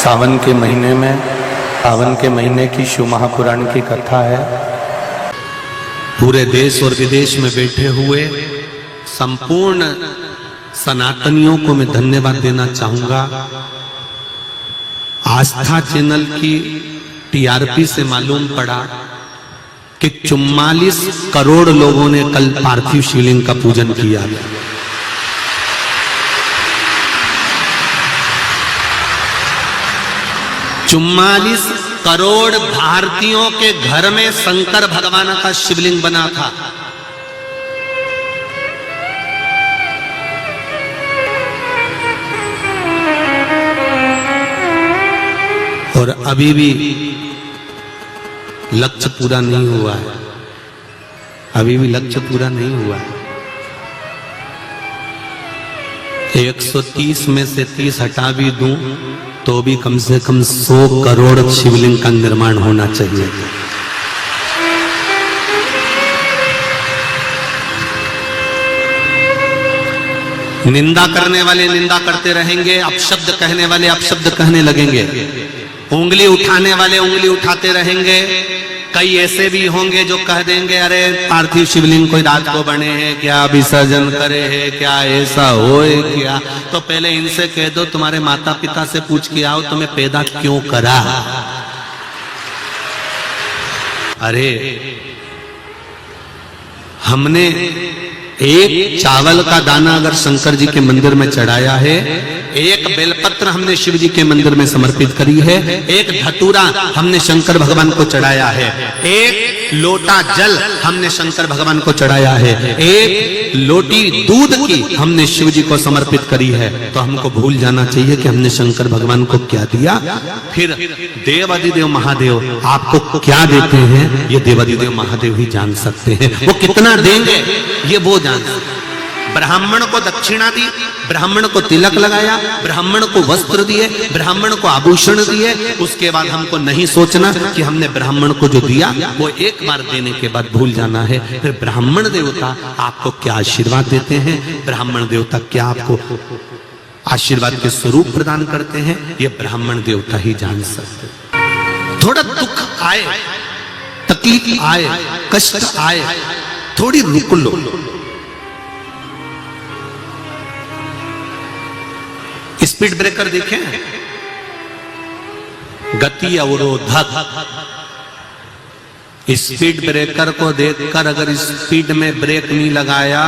सावन के महीने की शिव महापुराण की कथा है। पूरे देश और विदेश में बैठे हुए संपूर्ण सनातनियों को मैं धन्यवाद देना चाहूंगा। आस्था चैनल की टीआरपी से मालूम पड़ा कि 44 करोड़ लोगों ने कल पार्थिव शिवलिंग का पूजन किया। 44 करोड़ भारतीयों के घर में शंकर भगवान का शिवलिंग बना था। और अभी भी लक्ष्य पूरा नहीं हुआ है, अभी भी लक्ष्य पूरा नहीं हुआ है। 130 में से 30 हटा भी दूं तो भी कम से कम 100 करोड़ शिवलिंग का निर्माण होना चाहिए। निंदा करने वाले निंदा करते रहेंगे, अपशब्द कहने वाले अपशब्द कहने लगेंगे, उंगली उठाने वाले उंगली उठाते रहेंगे। कई ऐसे भी होंगे जो कह देंगे अरे पार्थिव शिवलिंग कोई रात को बने हैं क्या, विसर्जन करे हैं क्या, ऐसा होए क्या। तो पहले इनसे कह दो तुम्हारे माता पिता से पूछ के आओ तुम्हें पैदा क्यों करा। अरे हमने एक चावल का दाना अगर शंकर जी के मंदिर में चढ़ाया है, एक बेलपत्र हमने शिव जी के मंदिर में समर्पित करी है, एक धतूरा हमने शंकर भगवान को चढ़ाया है, एक लोटा जल हमने शंकर भगवान को चढ़ाया है, एक लोटी दूध की हमने शिव जी को समर्पित करी है। तो हमको भूल जाना चाहिए कि हमने शंकर भगवान को क्या दिया। फिर देवादिदेव महादेव आपको क्या देते हैं ये देवादिदेव महादेव ही जान सकते हैं। वो कितना देंगे ये वो जान सकते। ब्राह्मण को दक्षिणा दी, ब्राह्मण को तिलक लगाया, ब्राह्मण को वस्त्र दिए, ब्राह्मण को आभूषण दिए। उसके बाद हमको नहीं सोचना कि हमने ब्राह्मण को जो दिया वो एक बार देने के बाद भूल जाना है। फिर ब्राह्मण देवता आपको क्या आशीर्वाद देते हैं, ब्राह्मण देवता क्या आपको आशीर्वाद के स्वरूप प्रदान करते हैं, ये ब्राह्मण देवता ही जान सकते। थोड़ा दुख आए, तकलीफ आए, कष्ट आए, थोड़ी रुक लो। स्पीड ब्रेकर देखें, गति अवरोधक। स्पीड ब्रेकर को देखकर अगर स्पीड में ब्रेक नहीं लगाया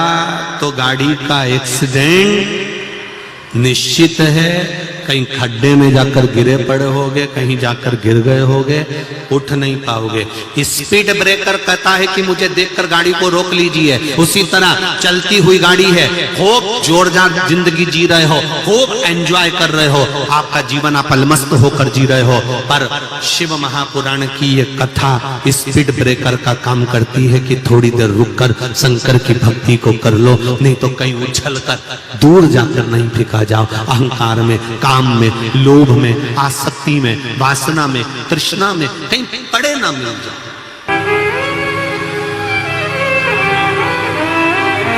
तो गाड़ी का एक्सीडेंट निश्चित है। कहीं खड्डे में जाकर गिरे पड़े होगे, कहीं जाकर गिर गए होगे, उठ नहीं पाओगे। स्पीड ब्रेकर कहता है कि मुझे देखकर गाड़ी को रोक लीजिए। उसी तरह चलती हुई गाड़ी है, खूब जोरदार जिंदगी जी रहे हो, खूब एंजॉय कर रहे हो, आपका जीवन आप अलमस्त होकर जी रहे हो। पर शिव महापुराण की ये कथा स्पीड ब्रेकर का काम करती है कि थोड़ी देर रुककर शंकर की भक्ति को कर लो, नहीं तो कहीं उछल कर दूर जाकर नहीं फेंका जाओ। अहंकार में, काम में, लोभ में, आसक्ति में, वासना में, तृष्णा में कहीं पड़े ना मिल जाओ।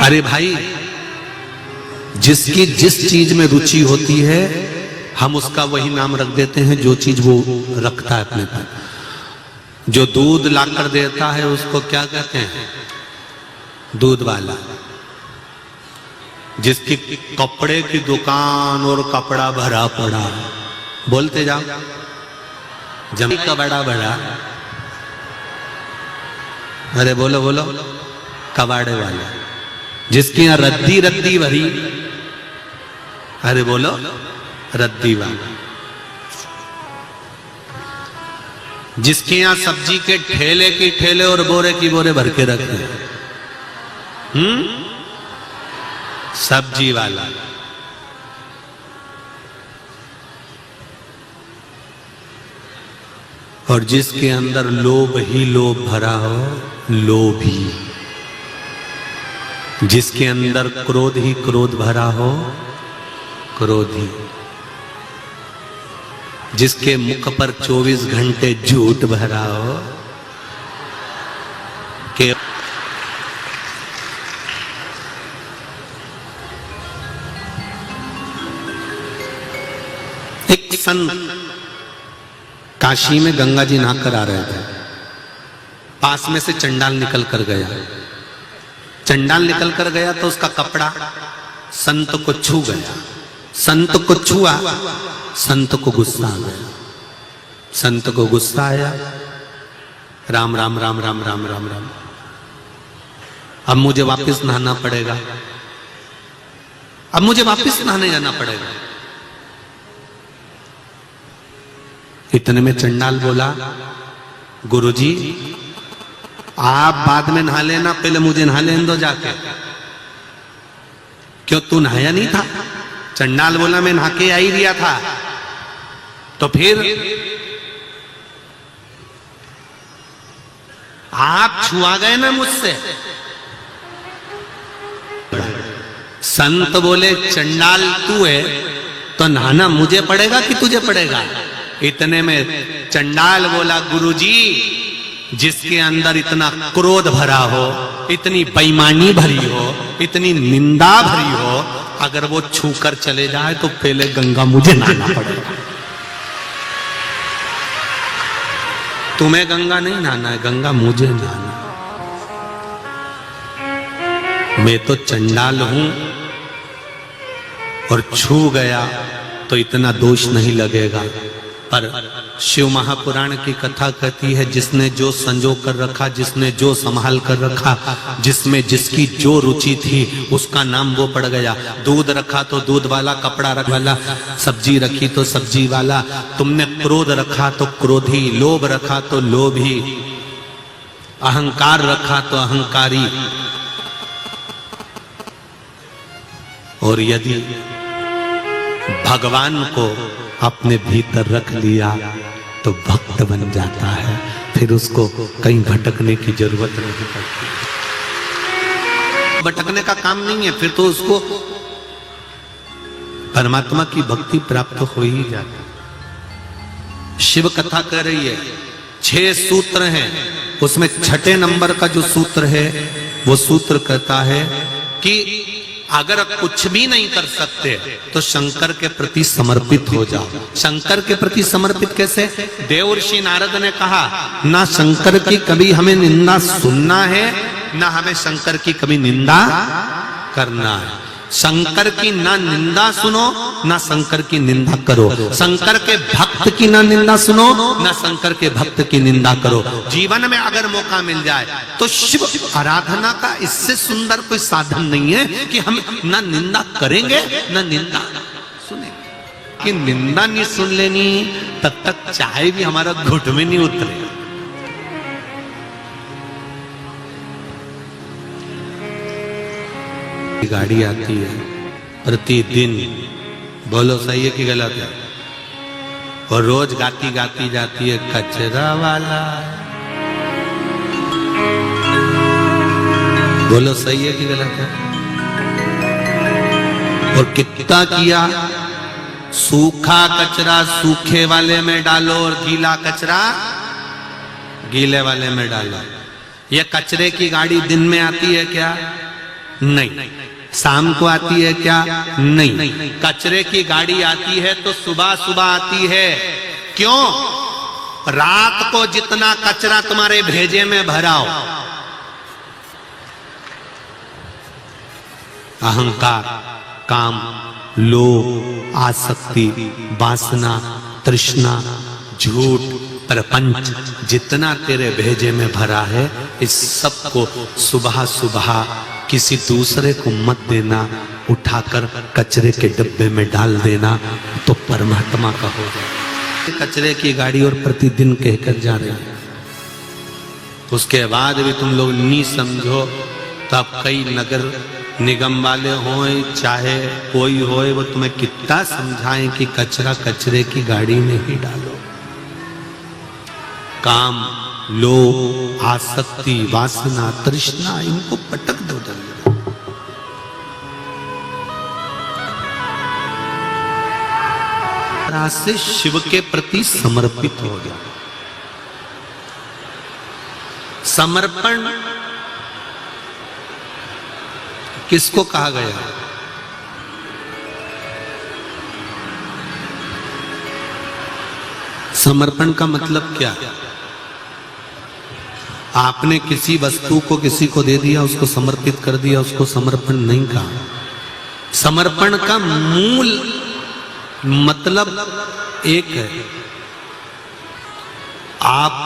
अरे भाई, जिसकी जिस चीज में रुचि होती है हम उसका वही नाम रख देते हैं जो चीज वो रखता है अपने पास। जो दूध लाकर देता है उसको क्या कहते हैं, दूध वाला। जिसकी कपड़े की दुकान और कपड़ा भरा पड़ा, बोलते जाओ, जमी का बड़ा बड़ा, अरे बोलो बोलो, कबाड़े वाला। जिसकी यहाँ रद्दी रद्दी भरी, अरे बोलो रद्दी वाला। जिसके यहाँ सब्जी के ठेले की ठेले और बोरे की बोरे भर के रखे, सब्जी वाला। और जिसके अंदर लोभ ही लोभ भरा हो, लोभी। जिसके अंदर क्रोध ही क्रोध भरा हो, क्रोधी। जिसके मुख पर 24 घंटे झूठ भरा हो, के एक संत काशी में गंगा जी नहाकर आ रहे थे, पास में से चंडाल निकल कर गया। चंडाल निकल कर गया तो उसका कपड़ा संत को छू गया। संत को छुआ, संत को गुस्सा आ गया। संत को गुस्सा आया, राम राम राम राम राम राम राम, अब मुझे वापस नहाना पड़ेगा, अब मुझे वापस नहाने जाना पड़ेगा। इतने में चंडाल बोला, गुरुजी आप बाद में नहा लेना, पहले मुझे नहा लेने दो जाके। क्यों, तू नहाया नहीं था? चंडाल बोला मैं नहा के आ ही दिया था। तो फिर आप छुआ गए ना मुझसे। संत बोले चंडाल तू है तो नहाना मुझे पड़ेगा कि तुझे पड़ेगा? इतने में चंडाल बोला, गुरुजी जिसके अंदर इतना क्रोध भरा हो, इतनी बेईमानी भरी हो, इतनी निंदा भरी हो, अगर वो छूकर चले जाए तो पहले गंगा मुझे नहाना पड़ेगा। तुम्हें गंगा नहीं नहाना है, गंगा मुझे नहाना। मैं तो चंडाल हूं और छू गया तो इतना दोष नहीं लगेगा। पर शिव महापुराण की कथा कहती है, जिसने जो संजो कर रखा, जिसने जो संभाल कर रखा, जिसमें जिसकी जो रुचि थी उसका नाम वो पड़ गया। दूध रखा तो दूध वाला, कपड़ा रख वाला, सब्जी रखी तो सब्जी वाला, तुमने क्रोध रखा तो क्रोधी, लोभ रखा तो लोभी, अहंकार रखा तो अहंकारी। और यदि भगवान को अपने भीतर रख लिया तो भक्त बन जाता है, फिर उसको कहीं भटकने की जरूरत नहीं पड़ती। भटकने का काम नहीं है, फिर तो उसको परमात्मा की भक्ति प्राप्त हो ही जाती। शिव कथा कह रही है 6 सूत्र हैं, उसमें 6ठे नंबर का जो सूत्र है वो सूत्र कहता है कि अगर कुछ भी नहीं कर सकते तो शंकर के प्रति समर्पित हो जाओ। शंकर के प्रति समर्पित कैसे? देवर्षि नारद ने कहा, ना शंकर की कभी हमें निंदा सुनना है, ना हमें शंकर की कभी निंदा करना है। शंकर की ना निंदा सुनो, ना शंकर की निंदा करो। शंकर के भक्त की ना निंदा सुनो, ना शंकर के भक्त की निंदा करो। जीवन में अगर मौका मिल जाए तो शिव आराधना का इससे सुंदर कोई साधन नहीं है कि हम ना निंदा करेंगे ना निंदा सुनेंगे। कि निंदा नहीं सुन लेनी तब तक चाहे भी हमारा घुट में नहीं उतरेगा। गाड़ी आती है प्रतिदिन, बोलो सही है कि गलत है? और रोज गाती गाती जाती है, कचरा वाला। बोलो सही है कि गलत है? और कितना किया, सूखा कचरा सूखे वाले में डालो और गीला कचरा गीले वाले में डालो। ये कचरे की गाड़ी दिन में आती है क्या? नहीं। शाम को आती है क्या? नहीं। कचरे की गाड़ी आती है तो सुबह सुबह आती है। क्यों? रात को जितना कचरा तुम्हारे भेजे में भराओ, अहंकार, काम, लोभ, आसक्ति, वासना, तृष्णा, झूठ, प्रपंच, जितना तेरे भेजे में भरा है, इस सब को सुबह सुबह किसी दूसरे को मत देना, उठाकर कचरे के डब्बे में डाल देना, तो परमात्मा का हो जाए। कचरे की गाड़ी और प्रतिदिन कहकर जा रहे हैं, उसके बाद भी तुम लोग नहीं समझो तो अब कई नगर निगम वाले हों चाहे कोई होए, वो तुम्हें कितना समझाएं कि कचरा कचरे की गाड़ी में ही डालो। काम, लोभ, आसक्ति, वासना, तृष्णा, इनको पटक दो जल्दी। से शिव के प्रति समर्पित हो गया। समर्पण किसको कहा गया? समर्पण का मतलब क्या? आपने किसी वस्तु को किसी को दे दिया, उसको समर्पित कर दिया, उसको समर्पण नहीं कहा। समर्पण का मूल मतलब एक है। आप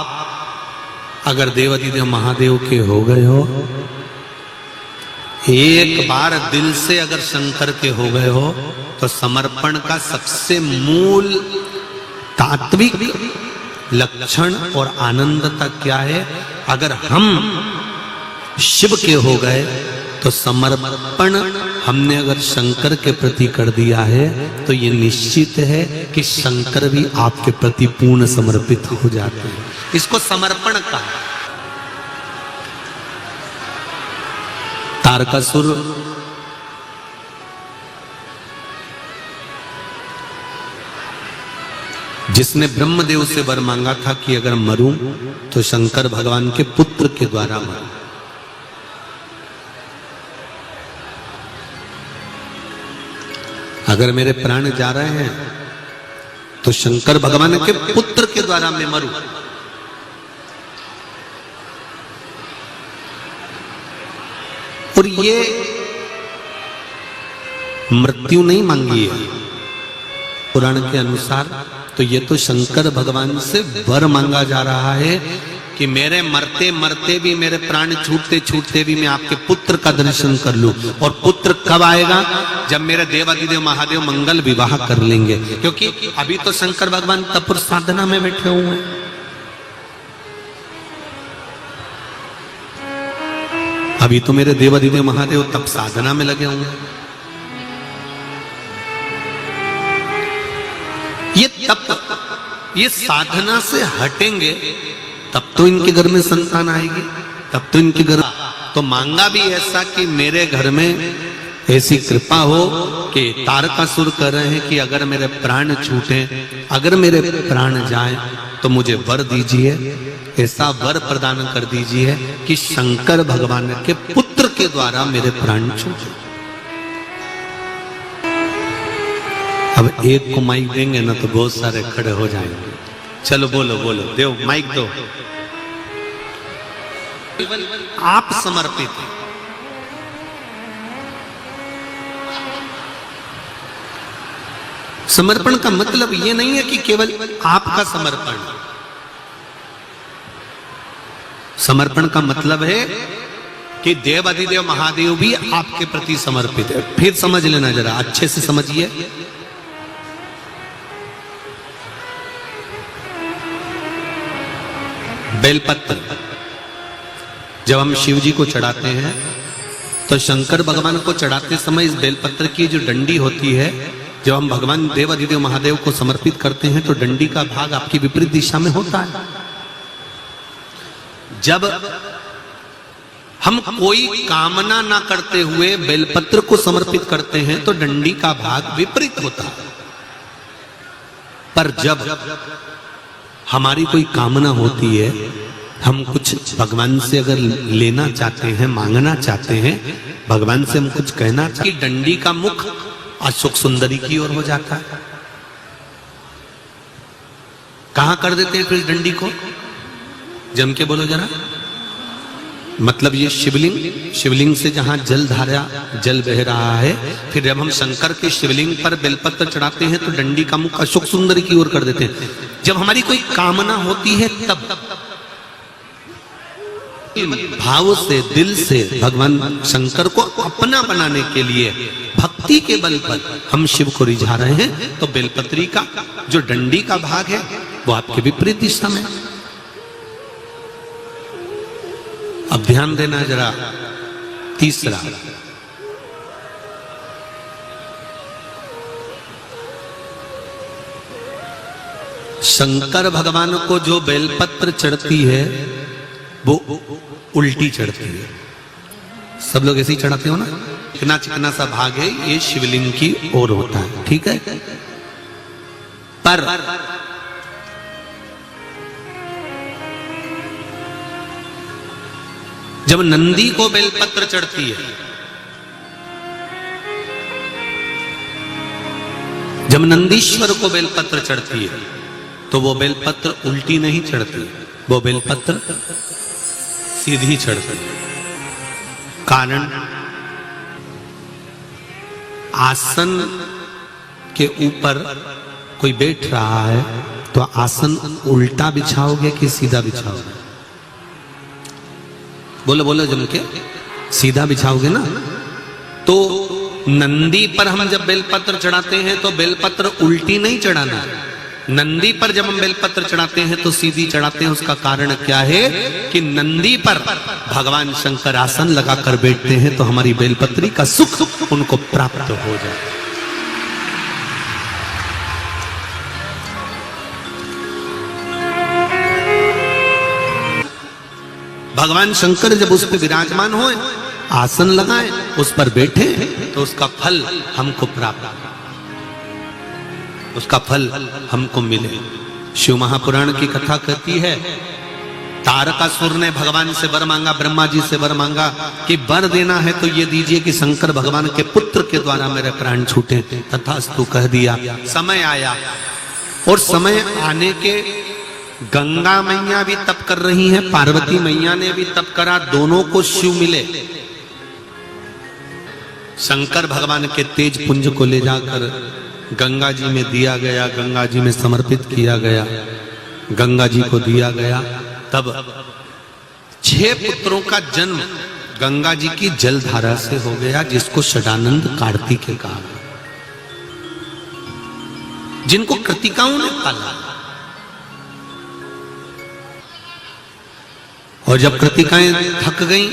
अगर देवाधिदेव महादेव के हो गए हो, एक बार दिल से अगर शंकर के हो गए हो, तो समर्पण का सबसे मूल तात्विक लक्षण और आनंदता क्या है? अगर हम शिव के हो गए तो समर्पण हमने अगर शंकर के प्रति कर दिया है, तो ये निश्चित है कि शंकर भी आपके प्रति पूर्ण समर्पित हो जाते हैं। इसको समर्पण कहा। तारकासुर जिसने ब्रह्मदेव से वर मांगा था कि अगर मरूं तो शंकर भगवान के पुत्र के द्वारा मरूं। अगर मेरे प्राण जा रहे हैं तो शंकर भगवान के पुत्र के द्वारा मैं मरूं। और ये मृत्यु नहीं मांगी है पुराण के अनुसार, तो ये तो शंकर भगवान से वर मांगा जा रहा है कि मेरे मरते मरते भी, मेरे प्राण छूटते छूटते भी मैं आपके पुत्र का दर्शन कर लूं। और पुत्र कब आएगा? जब मेरे देवाधिदेव महादेव मंगल विवाह कर लेंगे। क्योंकि अभी तो शंकर भगवान तप और साधना में बैठे हुए हैं। अभी तो मेरे देवाधिदेव महादेव तप साधना में लगे हुए हैं। ये तप, ये साधना से हटेंगे तब तो इनके घर में संतान आएगी, तब तो इनके घर। तो मांगा भी ऐसा कि मेरे घर में ऐसी कृपा हो कि तारकासुर कह रहे हैं कि अगर मेरे प्राण छूटे, अगर मेरे प्राण जाएं, तो मुझे वर दीजिए, ऐसा वर प्रदान कर दीजिए कि शंकर भगवान के पुत्र के द्वारा मेरे प्राण छूटे। अब एक को माइक देंगे ना तो बहुत सारे खड़े हो जाएंगे। चलो बोलो बोलो, देव माइक दो। आप समर्पित हैं। समर्पण का मतलब ये नहीं है कि केवल आपका समर्पण। समर्पण का मतलब है कि देवाधिदेव महादेव भी आपके प्रति समर्पित है। फिर समझ लेना, जरा अच्छे से समझिए। बेलपत्र जब हम शिव जी को चढ़ाते हैं तो शंकर भगवान को चढ़ाते समय इस बेलपत्र की जो डंडी होती है, जब हम भगवान देवाधिदेव महादेव को समर्पित करते हैं तो डंडी का भाग आपकी विपरीत दिशा में होता है। जब हम कोई कामना ना करते हुए बेलपत्र को समर्पित करते हैं तो डंडी का भाग विपरीत होता है। पर जब हमारी कोई कामना होती है, हम कुछ भगवान से अगर लेना चाहते हैं, मांगना चाहते हैं, भगवान से हम कुछ कहना चाहते हैं, डंडी का मुख अशोक सुंदरी की ओर हो जाता है। कहां कर देते हैं फिर डंडी को? जम के बोलो जरा। मतलब ये शिवलिंग, शिवलिंग से जहां जल धारा, जल बह रहा है, फिर जब हम शंकर के शिवलिंग पर बेलपत्र चढ़ाते हैं तो डंडी का मुख अशोक सुंदरी की ओर कर देते हैं। जब हमारी कोई कामना होती है तब भाव से, दिल से भगवान शंकर को अपना बनाने के लिए भक्ति के बल पर हम शिव को रिझा रहे हैं, तो बेलपत्री का जो डंडी का भाग है वो आपके विपरीत दिशा में। अब ध्यान देना जरा। तीसरा, शंकर भगवान को जो बेलपत्र चढ़ती है वो उल्टी चढ़ती है। सब लोग ऐसे ही चढ़ाते हो ना? चिकना चिकना सा भाग है, ये शिवलिंग की ओर होता है, ठीक है। पर जब नंदी को बेलपत्र चढ़ती है, जब नंदीश्वर को बेलपत्र चढ़ती है, तो वो बेलपत्र उल्टी नहीं चढ़ती, वो बेलपत्र सीधी चढ़ती। कारण आसन के ऊपर कोई बैठ रहा है तो आसन उल्टा बिछाओगे कि सीधा बिछाओगे? बोलो बोलो जम के, सीधा बिछाओगे ना। तो नंदी पर हम जब बेलपत्र चढ़ाते हैं तो बेलपत्र उल्टी नहीं चढ़ाना, नंदी पर जब हम बेलपत्र चढ़ाते हैं तो सीधी चढ़ाते हैं। उसका कारण क्या है कि नंदी पर भगवान शंकर आसन लगाकर बैठते हैं तो हमारी बेलपत्री का सुख उनको प्राप्त हो जाए। भगवान शंकर जब उस पर विराजमान हो, आसन लगाए, उस पर बैठे, तो उसका फल हमको प्राप्त, उसका फल हमको मिले। शिव महापुराण की कथा कहती है, तारकासुर ने भगवान से वर मांगा, ब्रह्मा जी से वर मांगा कि वर देना है तो ये दीजिए कि शंकर भगवान के पुत्र के द्वारा मेरे प्राण छूटे। तथास्तु कह दिया। समय आया और समय आने के गंगा मैया भी तप कर रही हैं, पार्वती मैया ने भी तप करा, दोनों को शिव मिले। शंकर भगवान के तेज पुंज को ले जाकर गंगा जी में दिया गया, गंगा जी में समर्पित किया गया, गंगा जी को दिया गया। तब 6 पुत्रों का जन्म गंगा जी की जलधारा से हो गया, जिसको षडानंद कार्तिकेय कहा, जिनको कृतिकाओं ने पाला। और जब कृतिकाएं थक गईं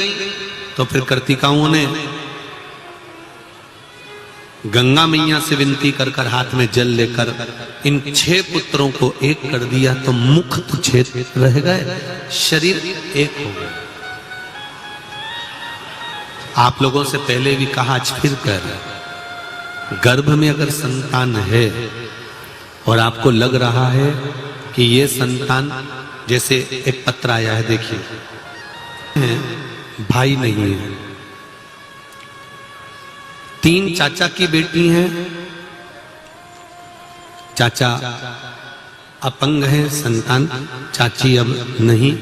तो फिर कृतिकाओं ने गंगा मैया से विनती कर कर हाथ में जल लेकर इन 6 पुत्रों को एक कर दिया, तो मुख तो 6 रह गए, शरीर एक हो गया। आप लोगों से पहले भी कहा, आज फिर कह रहे, गर्भ में अगर संतान है और आपको लग रहा है कि ये संतान, जैसे एक पत्र आया है, देखिए, भाई नहीं है, 3 चाचा की बेटी हैं, चाचा अपंग है, संतान, चाची अब नहीं।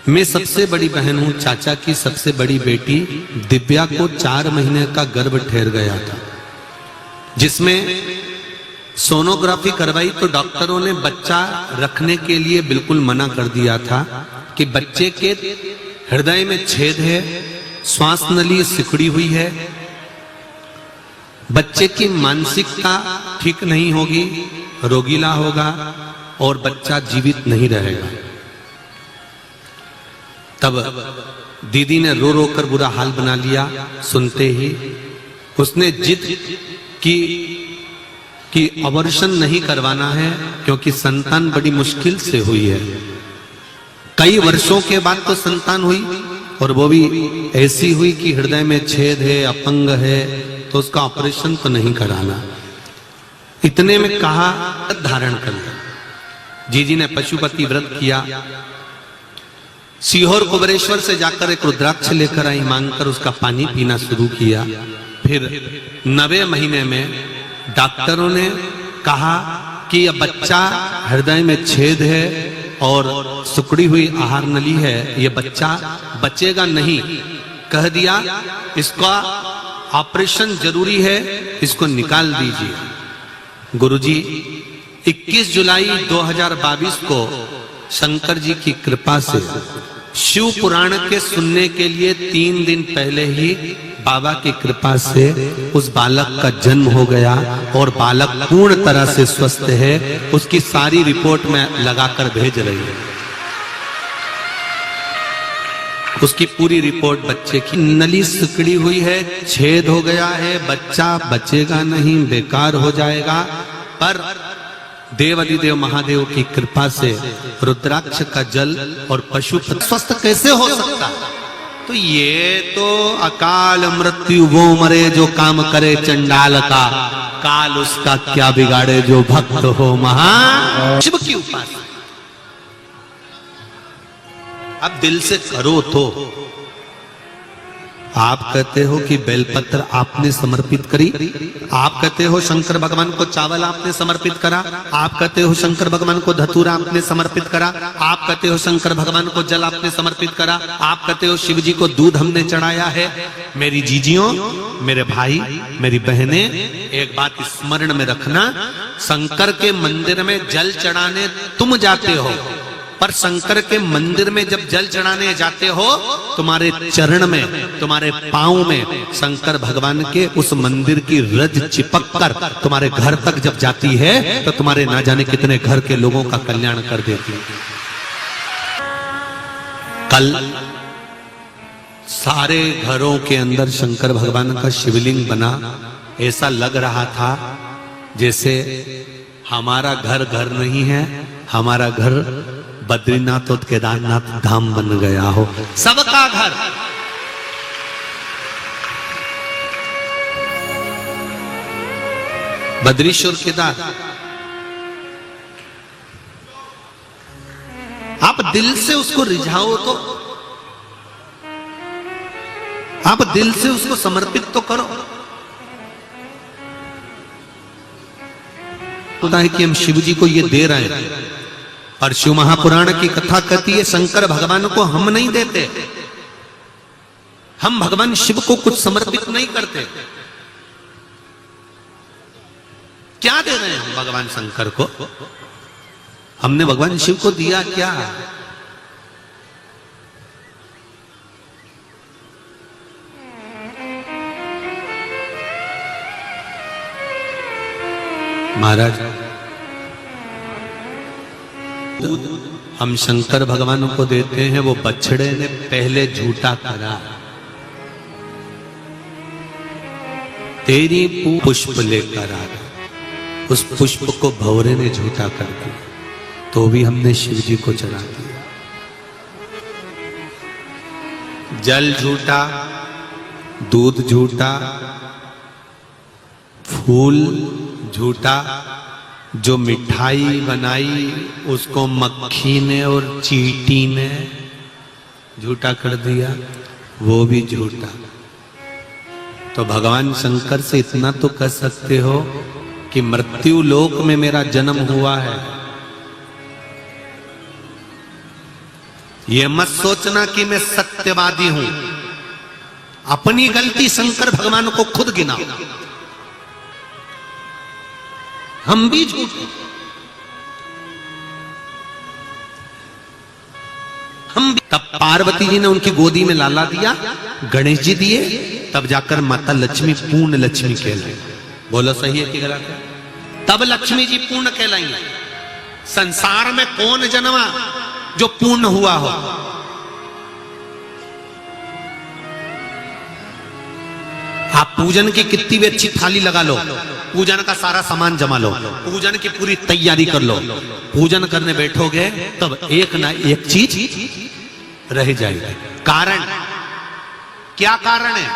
मैं सबसे बड़ी बहन हूं, चाचा की सबसे बड़ी बेटी दिव्या को 4 महीने का गर्भ ठहर गया था, जिसमें सोनोग्राफी करवाई तो डॉक्टरों ने बच्चा रखने के लिए बिल्कुल मना कर दिया था कि बच्चे के हृदय में छेद है, श्वास नली सिकुड़ी हुई है, बच्चे की मानसिकता ठीक नहीं होगी, रोगीला होगा और बच्चा जीवित नहीं रहेगा। तब दीदी ने रो रो कर बुरा हाल बना लिया। सुनते ही उसने जिद की कि अबॉर्शन नहीं करवाना है, क्योंकि संतान बड़ी मुश्किल से हुई है। कई वर्षों के बाद तो संतान हुई, और वो भी ऐसी हुई कि हृदय में छेद है, अपंग है, तो उसका ऑपरेशन तो नहीं कराना। इतने में कहा धारण कर लो। जीजी ने पशुपति व्रत किया, सीहोर कुबरेश्वर से जाकर एक रुद्राक्ष लेकर आई, मांगकर उसका पानी पीना शुरू किया। फिर 9वें महीने में डॉक्टरों ने कहा कि यह बच्चा हृदय में छेद है और सिकुड़ी हुई आहार नली है, यह बच्चा बचेगा नहीं। कह दिया इसका ऑपरेशन जरूरी है, इसको निकाल दीजिए। गुरुजी 21 जुलाई 2022 को शंकर जी की कृपा से शिव पुराण के सुनने के लिए 3 दिन पहले ही बाबा की कृपा से उस बालक का जन्म हो गया और बालक पूर्ण तरह से स्वस्थ है। उसकी सारी रिपोर्ट में लगाकर भेज रही है, उसकी पूरी रिपोर्ट बच्चे की नली सिकुड़ी हुई है, छेद हो गया है, बच्चा बचेगा नहीं, बेकार हो जाएगा। पर देवाधिदेव महादेव की कृपा से रुद्राक्ष का जल और पशु स्वस्थ कैसे हो सकता? तो ये तो अकाल मृत्यु वो मरे जो काम करे चंडाल का, काल उसका क्या बिगाड़े जो भक्त हो महा शिव की उपासना। अब दिल से करो तो, आप कहते हो कि बेलपत्र आपने समर्पित करी, आप कहते हो शंकर भगवान को चावल आपने समर्पित करा, आप कहते हो शंकर भगवान को धतूरा आपने समर्पित करा, आप कहते हो शंकर भगवान को जल आपने समर्पित करा, आप कहते हो शिव जी को दूध हमने चढ़ाया है। मेरी जीजियों, मेरे भाई, मेरी बहनें, एक बात स्मरण में रखना, शंकर के मंदिर में जल चढ़ाने तुम जाते हो, पर शंकर के मंदिर में जब जल चढ़ाने जाते हो, तुम्हारे चरण में, तुम्हारे पांव में शंकर भगवान के उस मंदिर की रज चिपक कर तुम्हारे घर तक जब जाती है, तो तुम्हारे ना जाने कितने घर के लोगों का कल्याण कर देती है। कल सारे घरों के अंदर शंकर भगवान का शिवलिंग बना, ऐसा लग रहा था जैसे हमारा घर घर नहीं है, हमारा घर बद्रीनाथ और केदारनाथ धाम बन गया हो, सबका घर। बद्रीश्वर केदार, आप दिल से उसको रिझाओ, तो आप दिल से उसको समर्पित तो करो। होता है कि हम शिव जी को ये दे रहे हैं, और शिव महापुराण की कथा कहती है शंकर भगवान को हम नहीं देते, हम भगवान शिव को कुछ समर्पित नहीं करते। क्या दे रहे हैं हम भगवान शंकर को? हमने भगवान शिव को दिया क्या? महाराज, हम शंकर भगवान को देते हैं, वो बछड़े ने पहले झूठा करा, तेरी पुष्प लेकर आ गया, उस पुष्प को भौरे ने झूठा कर दिया, तो भी हमने शिव जी को चढ़ा दिया। जल झूठा, दूध झूठा, फूल झूठा, जो मिठाई बनाई उसको मक्खी ने और चींटी ने झूठा कर दिया, वो भी झूठा। तो भगवान शंकर से इतना तो कह सकते हो कि मृत्यु लोक में मेरा जन्म हुआ है, ये मत सोचना कि मैं सत्यवादी हूं। अपनी गलती शंकर भगवान को खुद गिनाओ। हम भी झूठ, हम भी। तब पार्वती जी ने उनकी गोदी में लाला दिया, गणेश जी दिए, तब जाकर माता लक्ष्मी पूर्ण लक्ष्मी कहलाई। बोलो सही है कि गलत है? तब लक्ष्मी जी पूर्ण कहलाई। संसार में कौन जन्मा जो पूर्ण हुआ हो? आप पूजन की कितनी भी अच्छी थाली लगा लो, पूजन का सारा सामान जमा लो, पूजन की पूरी तैयारी कर लो, पूजन करने बैठोगे तब एक ना एक चीज रह जाएगी। कारण क्या? कारण है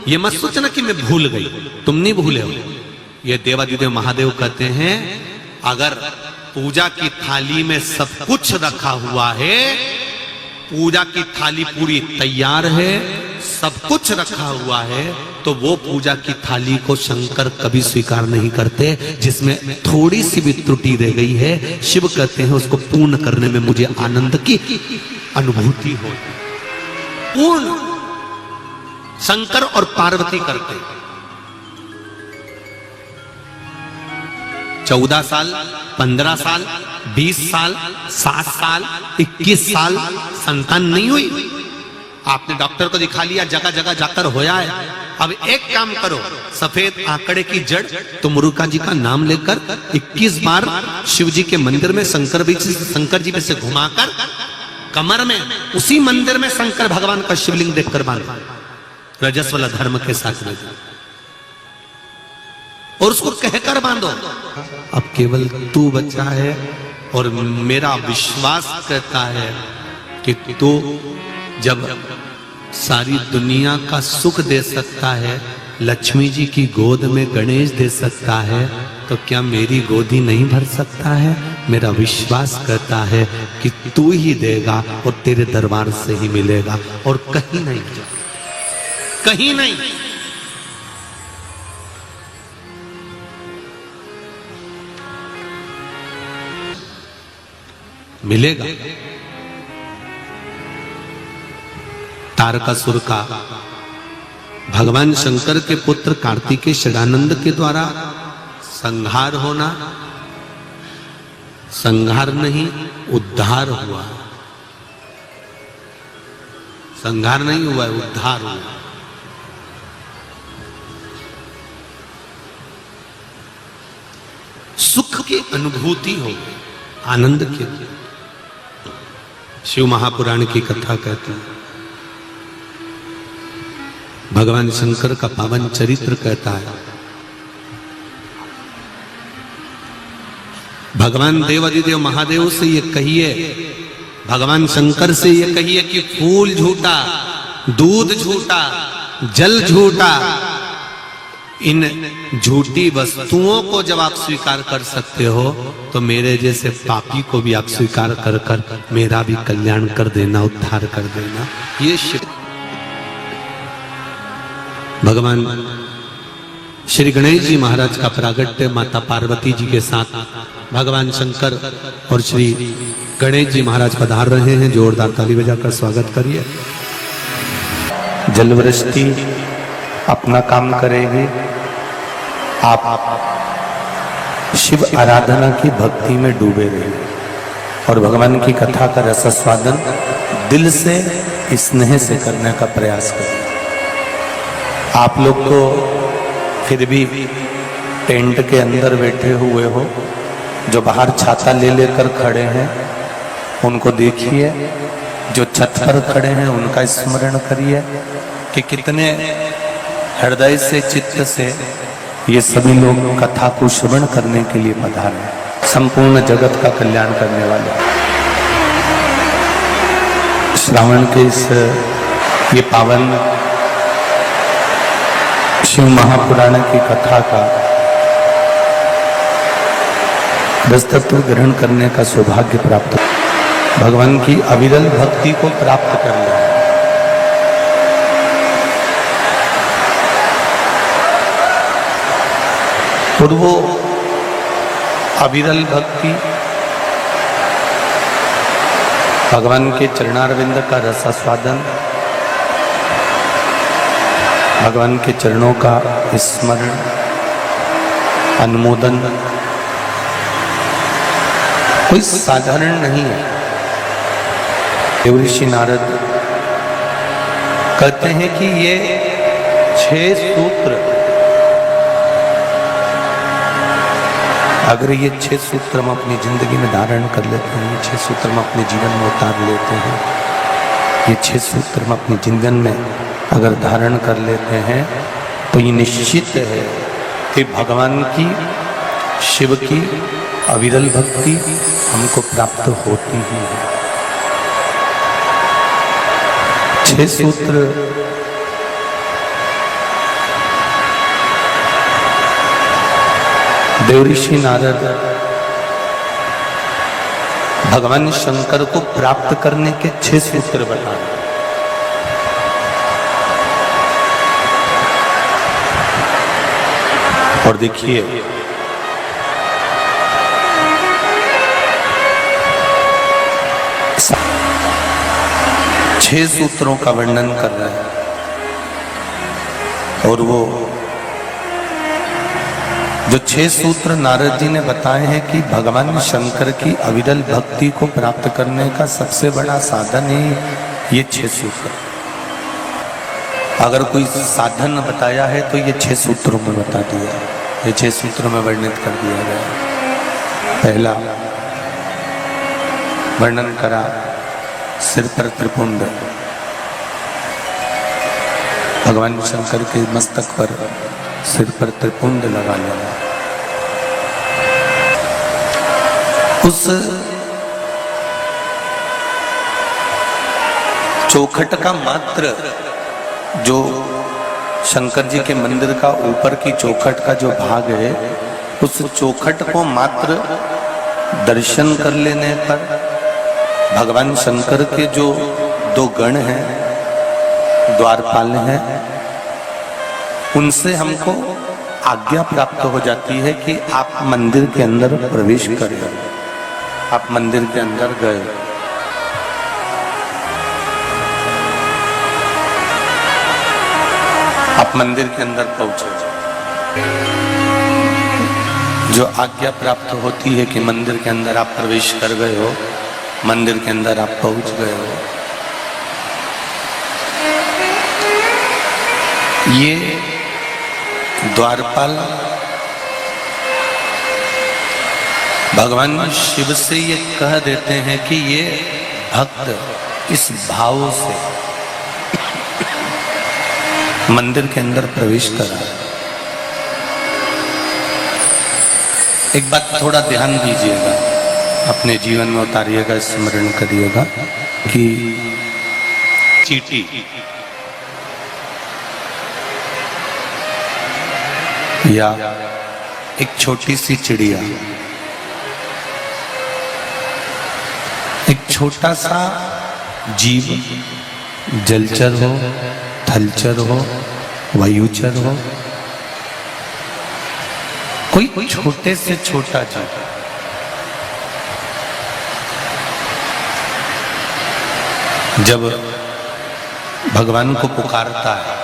ये मत सोचना कि मैं भूल गई, तुम नहीं भूले हो। ये देवादिदेव महादेव कहते हैं, अगर पूजा की थाली में सब कुछ रखा हुआ है, पूजा की थाली पूरी तैयार है, सब कुछ रखा हुआ है, तो वो पूजा की थाली को शंकर कभी स्वीकार नहीं करते जिसमें थोड़ी सी भी त्रुटि रह गई है। शिव कहते हैं उसको पूर्ण करने में मुझे आनंद की अनुभूति हो। पूर्ण शंकर और पार्वती करते। 14 साल, 15 साल, 20 साल, 7 साल, 21 साल संतान नहीं हुई। आपने डॉक्टर को दिखा लिया, जगह जगह जाकर होया है। अब एक काम करो, सफेद आंकड़े की जड़ तुमरुका जी का नाम लेकर 21 बार शिव जी के मंदिर में शंकर जी में से घुमाकर कमर में उसी मंदिर में शंकर भगवान का शिवलिंग देखकर बांधो, रजस्वला धर्म के साथ में, और उसको कहकर बांधो, अब केवल तू बचा है। और मेरा विश्वास कहता है कि तू जब सारी दुनिया का सुख दे सकता है, लक्ष्मी जी की गोद में गणेश दे सकता है, तो क्या मेरी गोदी नहीं भर सकता है? मेरा विश्वास कहता है कि तू ही देगा और तेरे दरबार से ही मिलेगा और कहीं नहीं, कहीं नहीं। मिलेगा। तारकासुर का भगवान शंकर के पुत्र कार्तिकेय षडानंद के द्वारा संहार होना, संहार नहीं उद्धार हुआ, संहार नहीं हुआ, उद्धार हुआ। सुख की अनुभूति हो, आनंद की। शिव महापुराण की कथा कहती है, भगवान शंकर का पावन चरित्र कहता है, भगवान देवादिदेव महादेव से ये कहिए, भगवान शंकर से ये कहिए कि फूल झूठा, दूध झूठा, जल झूठा, इन झूठी वस्तुओं को जब आप स्वीकार कर सकते हो तो मेरे जैसे पापी को भी आप स्वीकार कर कर मेरा भी कल्याण कर देना, उद्धार कर देना। ये शिव भगवान श्री गणेश जी महाराज का प्रागट्य माता पार्वती जी के साथ भगवान शंकर और श्री गणेश जी महाराज पधार रहे हैं। जोरदार ताली बजाकर स्वागत करिए। जलवृष्टि अपना काम करेगी, आप शिव आराधना की भक्ति में डूबे रहिए और भगवान की कथा का रसास्वादन दिल से, स्नेह से करने का प्रयास करें। आप लोग तो फिर भी टेंट के अंदर बैठे हुए हो, जो बाहर छाता ले लेकर खड़े हैं उनको देखिए, जो छत पर खड़े हैं उनका स्मरण करिए कि कितने हृदय से, चित्त से ये सभी लोग कथा को श्रवण करने के लिए पधारे, संपूर्ण जगत का कल्याण करने वाले। श्रावण के इस ये पावन शिव महापुराण की कथा का रसतत्व ग्रहण करने का सौभाग्य प्राप्त, भगवान की अविरल भक्ति को प्राप्त कर लिया। और वो अविरल भक्ति भगवान के चरणारविंद का रसास्वादन, भगवान के चरणों का स्मरण, अनुमोदन कोई साधारण नहीं है। देवऋषि नारद कहते हैं कि ये 6 सूत्र, अगर ये 6 सूत्र हम अपनी जिंदगी में धारण कर लेते हैं, ये 6 सूत्र हम अपने जीवन में उतार लेते हैं, ये 6 सूत्र हम अपने जीवन में अगर धारण कर लेते हैं तो ये निश्चित है कि भगवान की, शिव की अविरल भक्ति हमको प्राप्त होती ही है। 6 सूत्र देवऋषि नारद भगवान शंकर को प्राप्त करने के 6 सूत्र बताए। और देखिए, छह सूत्रों का वर्णन कर रहे हैं और वो जो 6 सूत्र नारद जी ने बताए हैं कि भगवान शंकर की अविरल भक्ति को प्राप्त करने का सबसे बड़ा साधन है ये 6 सूत्र। अगर कोई साधन बताया है तो ये 6 सूत्रों में बता दिया, ये 6 सूत्रों में वर्णित कर दिया गया। पहला वर्णन करा सिर पर त्रिपुंड, भगवान शंकर के मस्तक पर सिर पर त्रिपुंड लगा लेना। उस चौखट का मात्र, जो शंकर जी के मंदिर का ऊपर की चौखट का जो भाग है, उस चौखट को मात्र दर्शन कर लेने पर भगवान शंकर के जो दो गण हैं, द्वारपाल हैं, उनसे हमको आज्ञा प्राप्त हो जाती है कि आप मंदिर के अंदर प्रवेश करें। आप मंदिर के अंदर गए, आप मंदिर के अंदर पहुंचे। जो आज्ञा प्राप्त होती है कि मंदिर के अंदर आप प्रवेश कर गए हो, मंदिर के अंदर आप पहुंच गए हो, ये द्वारपाल भगवान शिव से ये कह देते हैं कि ये भक्त इस भाव से मंदिर के अंदर प्रवेश करा। एक बात थोड़ा ध्यान दीजिएगा, अपने जीवन में उतारिएगा, स्मरण करिएगा कि चींटी या एक छोटी सी चिड़िया, एक छोटा सा जीव, जलचर हो, थलचर हो, वायुचर हो, कोई छोटे से छोटा जीव जब भगवान को पुकारता है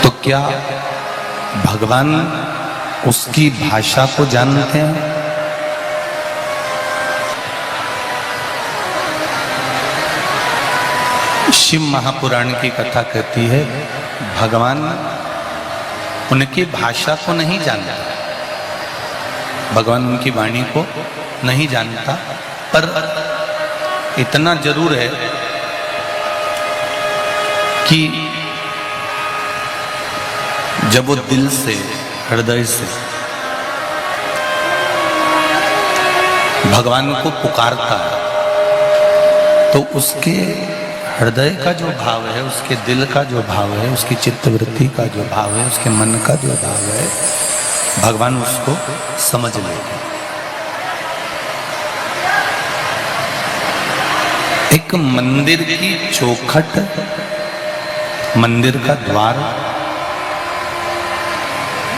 तो क्या भगवान उसकी भाषा को जानते हैं? शिव महापुराण की कथा कहती है भगवान उनकी भाषा को नहीं जानता, भगवान उनकी वाणी को नहीं जानता, पर इतना जरूर है कि जब वो दिल से, हृदय से भगवान को पुकारता है तो उसके हृदय का जो भाव है, उसके दिल का जो भाव है, उसकी चित्तवृत्ति का जो भाव है, उसके मन का जो भाव है, भगवान उसको समझ लेते। एक मंदिर की चौखट, मंदिर का द्वार,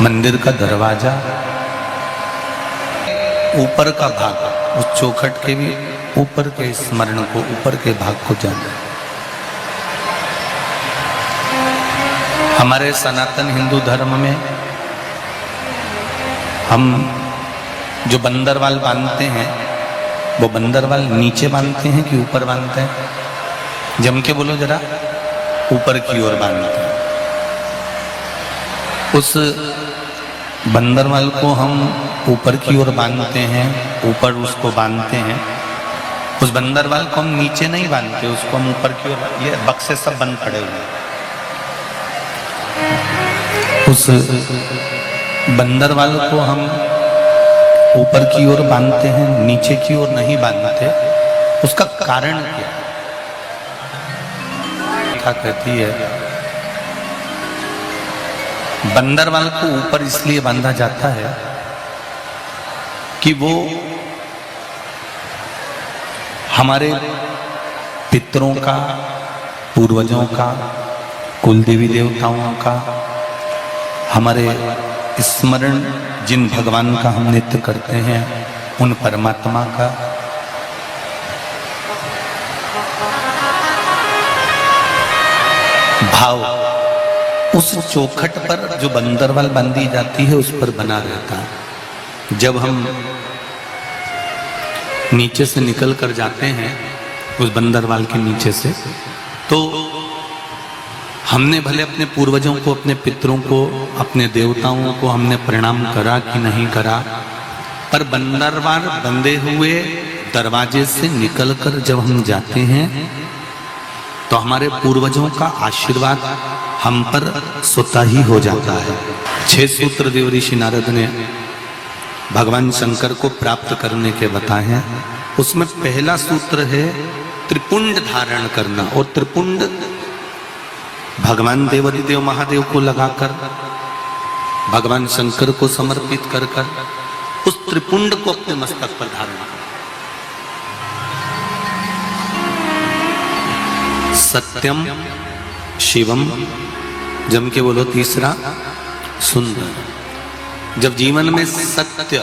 मंदिर का दरवाजा, ऊपर का भाग, उस चौखट के भी ऊपर के स्मरण को, ऊपर के भाग को जाना। हमारे सनातन हिंदू धर्म में हम जो बंदरवाल बांधते हैं वो बंदरवाल नीचे बांधते हैं कि ऊपर बांधते हैं? जम के बोलो जरा, ऊपर की ओर बांधते हैं। उस बंदरवाल को हम ऊपर की ओर बांधते हैं, ऊपर उसको बांधते हैं। उस बंदरवाल को हम नीचे नहीं बांधते, उसको हम ऊपर की ओर, ये बक्से सब बंद पड़े हुए हैं। उस बंदरवाल को हम ऊपर की ओर बांधते हैं, नीचे की ओर नहीं बांधते। उसका कारण क्या है? क्या कहती है, बंदरवाल को ऊपर इसलिए बांधा जाता है कि वो हमारे पितरों का, पूर्वजों का, कुल देवी देवताओं का, हमारे स्मरण जिन भगवान का हम नित्य करते हैं, उन परमात्मा का, भाव उस चौखट पर जो बंदरवाल बांधी जाती है उस पर बना रहता है। जब हम नीचे से निकल कर जाते हैं उस बंदरवाल के नीचे से, तो हमने भले अपने पूर्वजों को, अपने पितरों को, अपने देवताओं को हमने प्रणाम करा कि नहीं करा, पर बंदरवाल बंधे हुए दरवाजे से निकलकर जब हम जाते हैं तो हमारे पूर्वजों का आशीर्वाद हम पर स्वतः ही हो जाता है। 6 सूत्र देव ऋषि नारद ने भगवान शंकर को प्राप्त करने के बताए हैं। उसमें पहला सूत्र है त्रिपुंड धारण करना, और त्रिपुंड भगवान देवाधिदेव महादेव को लगाकर भगवान शंकर को समर्पित कर कर उस त्रिपुंड को अपने मस्तक पर धारण कर। सत्यम शिवम, जम के बोलो तीसरा सुंदर। जब जीवन में सत्य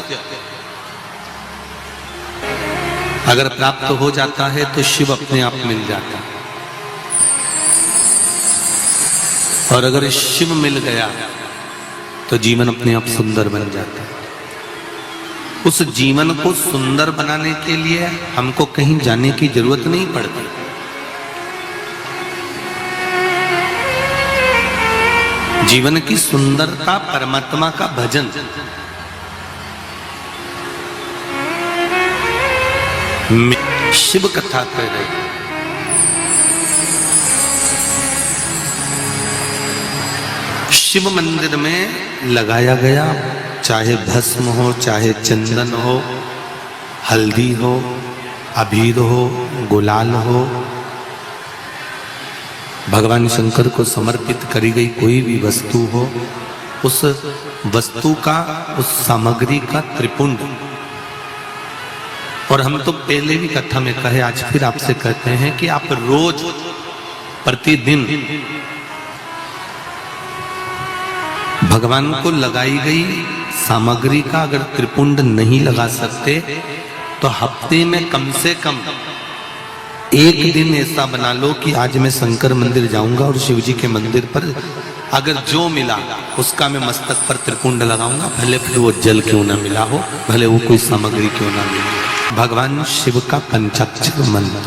अगर प्राप्त हो जाता है तो शिव अपने आप मिल जाता है, और अगर शिव मिल गया तो जीवन अपने आप सुंदर बन जाता है। उस जीवन को सुंदर बनाने के लिए हमको कहीं जाने की जरूरत नहीं पड़ती। जीवन की सुंदरता परमात्मा का भजन, शिव कथा कह रहे। शिव मंदिर में लगाया गया, चाहे भस्म हो, चाहे चंदन हो, हल्दी हो, अबीर हो, गुलाल हो, भगवान शंकर को समर्पित करी गई कोई भी वस्तु हो, उस वस्तु का, उस सामग्री का त्रिपुंड। और हम तो पहले भी कथा में कहे, आज फिर आपसे कहते हैं कि आप रोज प्रतिदिन भगवान को लगाई गई सामग्री का अगर त्रिपुंड नहीं लगा सकते तो हफ्ते में कम से कम एक दिन ऐसा बना लो कि आज मैं शंकर मंदिर जाऊंगा और शिव जी के मंदिर पर अगर जो मिला उसका मैं मस्तक पर त्रिपुंड लगाऊंगा, भले फिर वो जल क्यों ना मिला हो, भले वो कोई सामग्री क्यों ना मिली। भगवान शिव का पंचाक्षर मंत्र,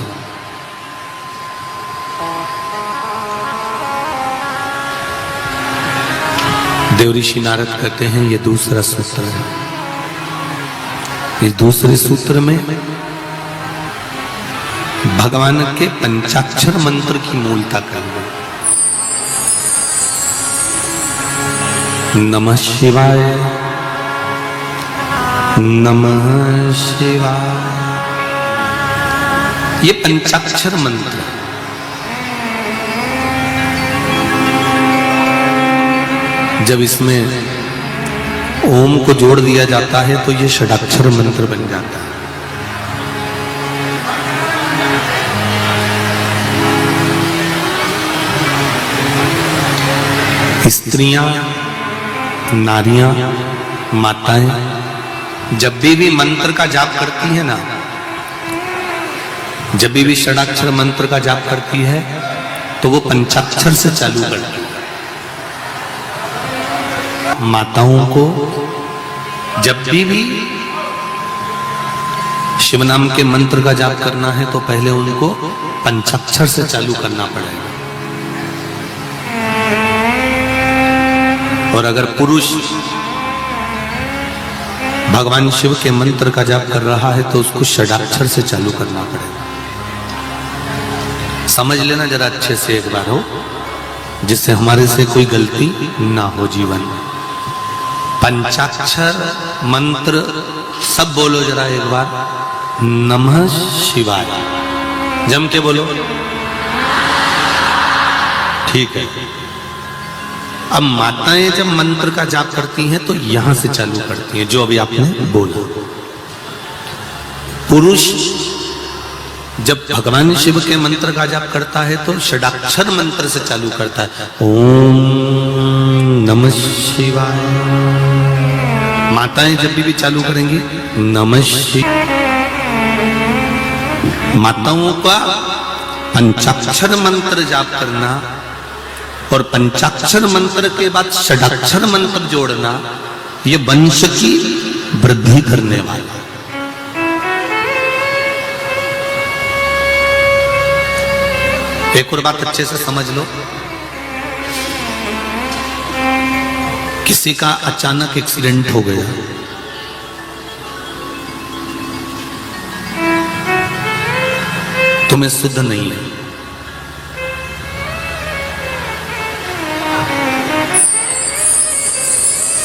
देवऋषि नारद कहते हैं ये दूसरा सूत्र है। इस दूसरे सूत्र में भगवान के पंचाक्षर मंत्र की मूलता कर लो। नमः शिवाय, नमः शिवाय, ये पंचाक्षर मंत्र। जब इसमें ओम को जोड़ दिया जाता है तो ये षडाक्षर मंत्र बन जाता है। स्त्रियां, नारियां, माताएं जब भी मंत्र का जाप करती है ना, जब भी षडाक्षर मंत्र का जाप करती है तो वो पंचाक्षर से चालू करती है। माताओं को जब भी शिव नाम के मंत्र का जाप करना है तो पहले उनको पंचाक्षर से चालू करना पड़ेगा। और अगर पुरुष भगवान शिव के मंत्र का जाप कर रहा है तो उसको षडाक्षर से चालू करना पड़ेगा। समझ लेना जरा अच्छे से एक बार हो, जिससे हमारे से कोई गलती ना हो जीवन में। पंचाक्षर मंत्र सब बोलो जरा एक बार, नमः शिवाय, जम के बोलो। ठीक है। अब माताएं जब मंत्र का जाप करती हैं तो यहां से चालू करती हैं, जो अभी आपने बोला। पुरुष जब भगवान शिव के मंत्र का जाप करता है तो षडाक्षर मंत्र से चालू करता है, ओम नमः शिवाय। माताएं जब भी चालू करेंगी नमः शिवाय। माताओं का पंचाक्षर मंत्र जाप करना और पंचाक्षर मंत्र के बाद षडाक्षर मंत्र जोड़ना, ये वंश की वृद्धि करने वाला। एक और बात अच्छे से समझ लो, किसी का अचानक एक्सीडेंट हो गया, तुम्हें शुद्ध नहीं है,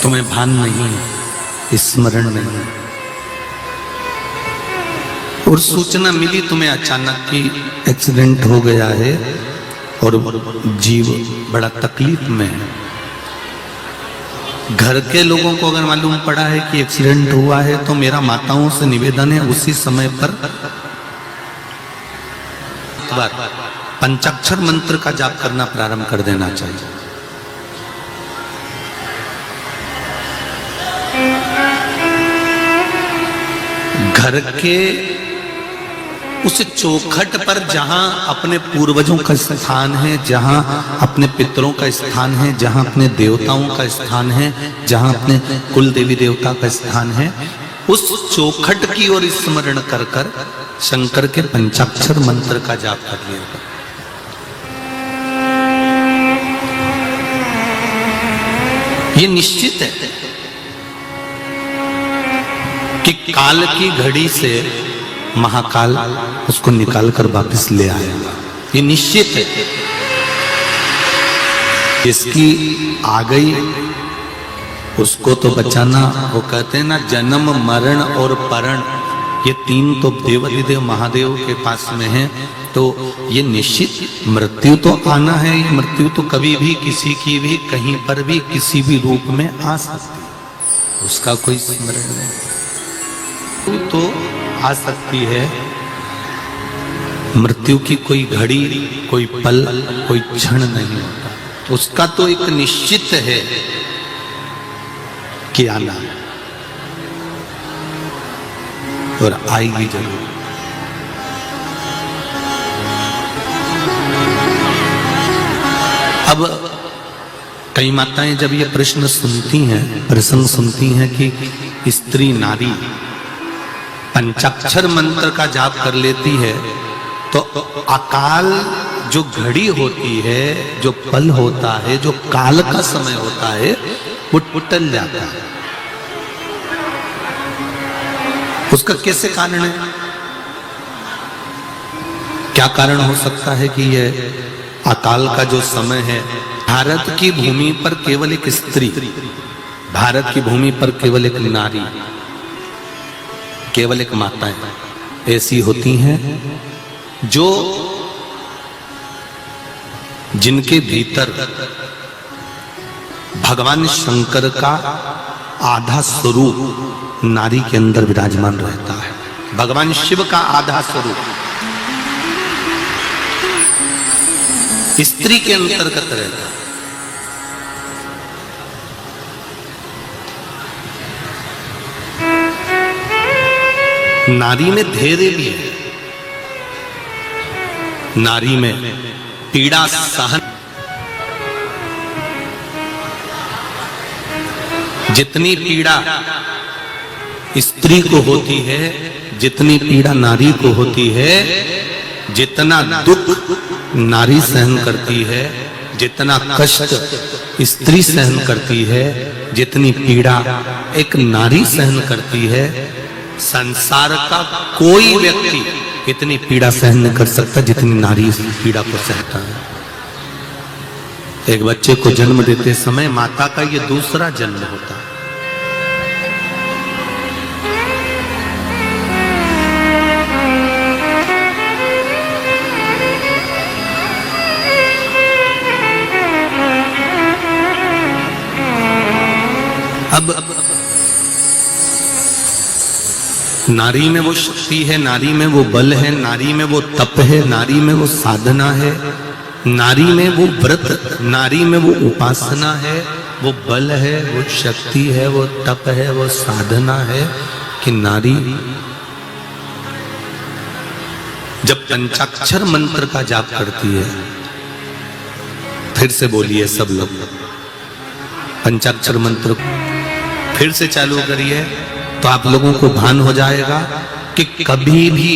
तुम्हें भान नहीं है, स्मरण नहीं है, और सूचना मिली तुम्हें अचानक कि एक्सीडेंट हो गया है और जीव बड़ा तकलीफ में है, घर के लोगों को अगर मालूम पड़ा है कि एक्सीडेंट हुआ है तो मेरा माताओं से निवेदन है उसी समय पर पंचाक्षर मंत्र का जाप करना प्रारंभ कर देना चाहिए। घर के उस चौखट पर जहां अपने पूर्वजों का स्थान है, जहां अपने पितरों का स्थान है, जहां अपने देवताओं का स्थान है, जहां अपने कुल देवी देवता का स्थान है, उस चौखट की ओर स्मरण कर कर शंकर के पंचाक्षर मंत्र का जाप कर लिया। ये निश्चित है कि काल की घड़ी से महाकाल उसको निकाल कर वापस ले आएगा, ये निश्चित है। इसकी आ गई उसको तो बचाना, वो कहते हैं ना जन्म मरण और परण, ये तीन तो देवाधिदेव महादेव के पास में है। तो ये निश्चित मृत्यु तो आना है, ये मृत्यु तो कभी भी किसी की भी कहीं पर भी किसी भी रूप में आ सकती है, उसका कोई स्मरण नहीं। तो आ सकती है, मृत्यु की कोई घड़ी, कोई पल, कोई क्षण नहीं होता, उसका तो एक निश्चित है कि आना है और आएगी जरूर। अब कई माताएं जब ये प्रश्न सुनती हैं, प्रसंग सुनती हैं कि स्त्री नारी पंचाक्षर मंत्र का जाप कर लेती है तो अकाल जो घड़ी होती है, जो पल होता है, जो काल का समय होता है, वो टल जाता है। उसका कैसे कारण है? क्या कारण हो सकता है कि यह अकाल का जो समय है? भारत की भूमि पर केवल एक स्त्री, भारत की भूमि पर केवल एक नारी, केवल एक माताएं ऐसी होती हैं जो जिनके भीतर भगवान शंकर का आधा स्वरूप नारी के अंदर विराजमान रहता है। भगवान शिव का आधा स्वरूप स्त्री के अंतर्गत रहता है। नारी में धैर्य भी है, नारी में पीड़ा सहन, जितनी पीड़ा स्त्री को होती है, जितनी पीड़ा नारी को होती है, जितना दुख नारी सहन करती है, जितना कष्ट स्त्री सहन करती है, जितनी पीड़ा एक नारी सहन करती है, संसार का कोई व्यक्ति इतनी पीड़ा सहन नहीं कर सकता जितनी नारी इस पीड़ा को सहता है। एक बच्चे को जन्म देते समय माता का ये दूसरा जन्म होता है। अब नारी में वो शक्ति है, नारी में वो बल है, नारी में वो तप है, नारी में वो साधना है, नारी में वो व्रत, नारी में वो उपासना है, वो बल है, वो शक्ति है, वो तप है, वो साधना है कि नारी जब पंचाक्षर मंत्र का जाप करती है, फिर से बोलिए सब लोग पंचाक्षर मंत्र फिर से चालू करिए तो आप लोगों को भान हो जाएगा कि कभी भी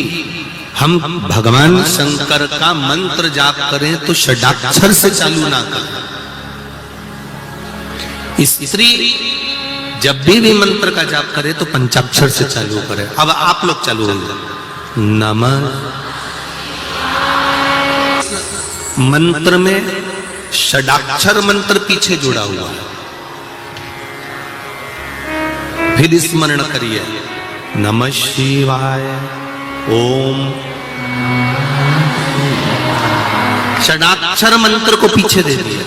हम भगवान शंकर का मंत्र जाप करें तो षडाक्षर से चालू ना करें। स्त्री जब भी मंत्र का जाप करे तो पंचाक्षर से चालू करे। अब आप लोग चालू होंगे। नमः मंत्र में षडाक्षर मंत्र पीछे जुड़ा हुआ है, फिर स्मरण करिए नमः शिवाय ओम। षडाक्षर मंत्र को पीछे दे दिया,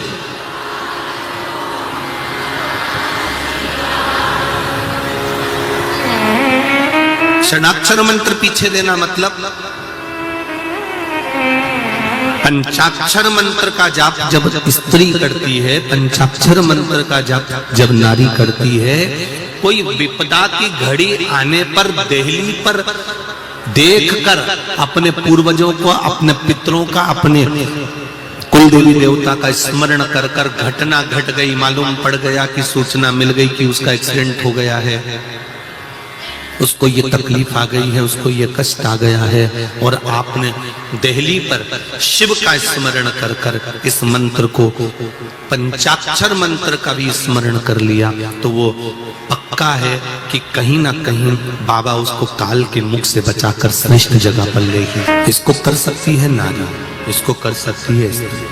षडाक्षर मंत्र पीछे देना मतलब पंचाक्षर मंत्र का जाप जब स्त्री करती है, पंचाक्षर मंत्र का जाप जब नारी करती है, कोई विपदा की घड़ी आने पर देहली पर देखकर अपने पूर्वजों को, अपने पितरों का, अपने कुल देवी देवता का स्मरण कर कर घटना घट गई, मालूम पड़ गया कि सूचना मिल गई कि उसका एक्सीडेंट हो गया है, उसको ये तकलीफ आ गई है, उसको ये कष्ट आ गया है, और आपने देहली पर शिव का स्मरण कर कर इस मंत्र को, पंचाक्षर मंत्र का भी स्मरण कर लिया, तो वो पक्का है कि कहीं ना कहीं बाबा उसको काल के मुख से बचाकर श्रेष्ठ जगह पर लेगी। इसको कर सकती है नारी, इसको कर सकती है स्त्री।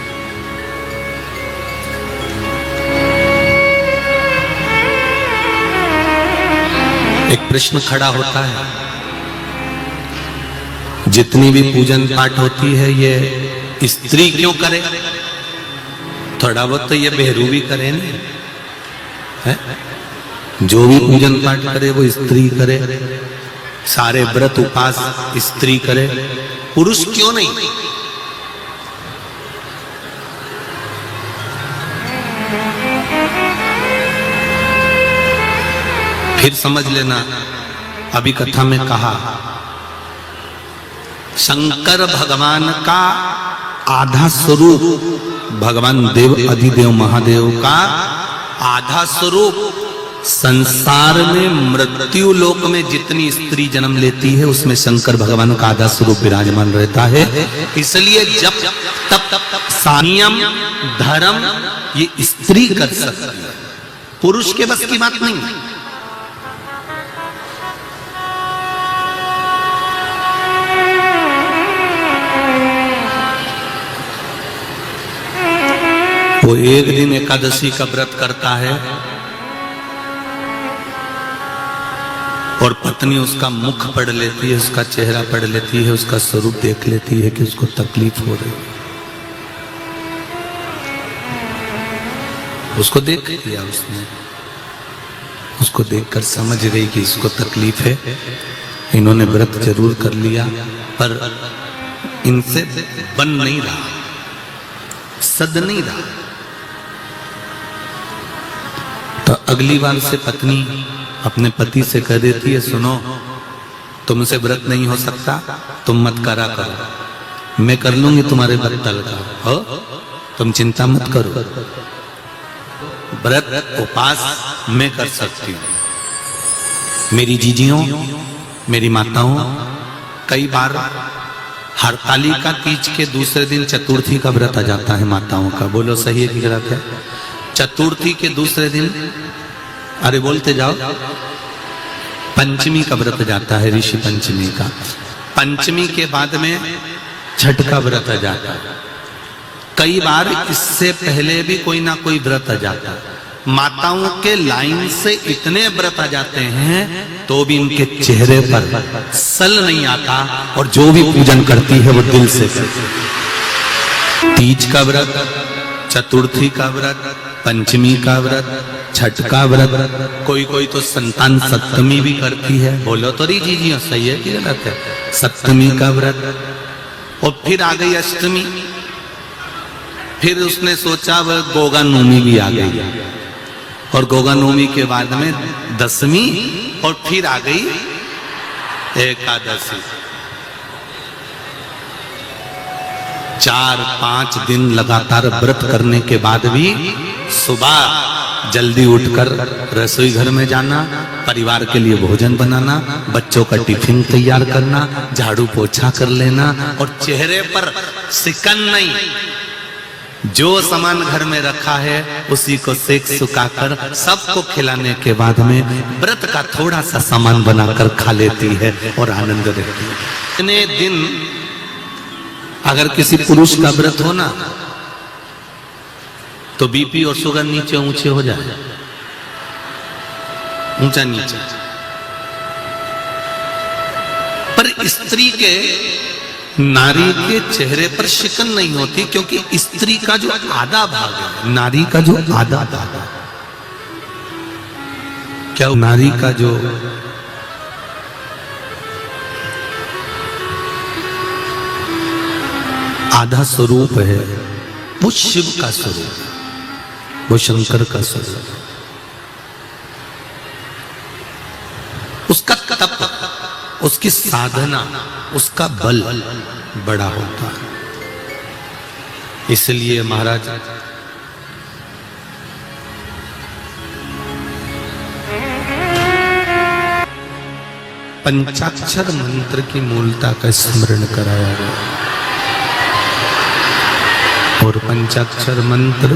एक प्रश्न खड़ा होता है, जितनी भी पूजन पाठ होती है ये स्त्री क्यों करे? थोड़ा बहुत तो ये बहरू भी करे ना, है? जो भी पूजन पाठ करे वो स्त्री करे, सारे व्रत उपास स्त्री करे, पुरुष क्यों नहीं? फिर समझ लेना, अभी कथा में कहा शंकर भगवान का आधा स्वरूप, भगवान देव अधिदेव महादेव का आधा स्वरूप संसार में मृत्यु लोक में जितनी स्त्री जन्म लेती है उसमें शंकर भगवान का आधा स्वरूप विराजमान रहता है। इसलिए जब तब संयम धर्म ये स्त्री कर सकती है, पुरुष के बस की बात नहीं। वो एक दिन एकादशी का व्रत करता है और पत्नी उसका मुख पढ़ लेती है, उसका चेहरा पढ़ लेती है, उसका स्वरूप देख लेती है कि उसको तकलीफ हो रही है। उसको देख लिया उसने, उसको देखकर समझ गई कि इसको तकलीफ है। इन्होंने व्रत जरूर कर लिया पर इनसे बन नहीं रहा, सद नहीं रहा। तो अगली बार से पत्नी अपने पति से कह देती है, सुनो तुमसे व्रत नहीं हो सकता, तुम मत करा करो, मैं कर लूंगी तुम्हारे बत्तल का, हो तुम चिंता मत करो, व्रत उपास मैं कर सकती हूं। मेरी जीजियों, मेरी माताओं, कई बार हरतालिका तीज के दूसरे दिन चतुर्थी का व्रत आ जाता है माताओं का, बोलो सही है कि गलत है? चतुर्थी के दूसरे दिन, अरे बोलते जाओ, पंचमी का व्रत जाता है, ऋषि पंचमी का। पंचमी के बाद में छठ का व्रत आ जाता है। कई बार इससे पहले भी कोई ना कोई व्रत आ जाता है। माताओं के लाइन से इतने व्रत आ जाते हैं तो भी इनके चेहरे पर सल नहीं आता, और जो भी पूजन करती है वो दिल से करती। तीज का व्रत, चतुर्थी का व्रत, पंचमी का व्रत, छठ का व्रत, कोई कोई तो संतान सप्तमी भी करती है, बोलो तो री जी सही है कि गलत है? सप्तमी का व्रत, और फिर आ गई अष्टमी, फिर उसने सोचा वह गोगा नवमी भी आ गई, और गोगा नवमी के बाद में दशमी, और फिर आ गई एकादशी। 4-5 दिन लगातार व्रत करने के बाद भी सुबह जल्दी उठकर रसोई घर में जाना, परिवार के लिए भोजन बनाना, बच्चों का टिफिन तैयार करना, झाड़ू पोछा कर लेना, और चेहरे पर सिकन नहीं, जो सामान घर में रखा है उसी को सेक सुखाकर सबको खिलाने के बाद में व्रत का थोड़ा सा सामान बनाकर खा लेती है और आनंद रहती है। इतने दिन अगर किसी पुरुष का व्रत हो ना तो बीपी और शुगर नीचे ऊंचे हो जाए, ऊंचा नीचे। पर स्त्री के, नारी के चेहरे पर शिकन नहीं होती, क्योंकि स्त्री का जो आधा भाग है, नारी का जो आधा भाग है, क्या नारी का जो आधा स्वरूप है वो शिव का स्वरूप, वो शंकर का स्वरूप। उसका तप, उसकी साधना, उसका बल बड़ा होता है। इसलिए महाराज पंचाक्षर मंत्र की मूलता का स्मरण कराया गया। और पंचाक्षर मंत्र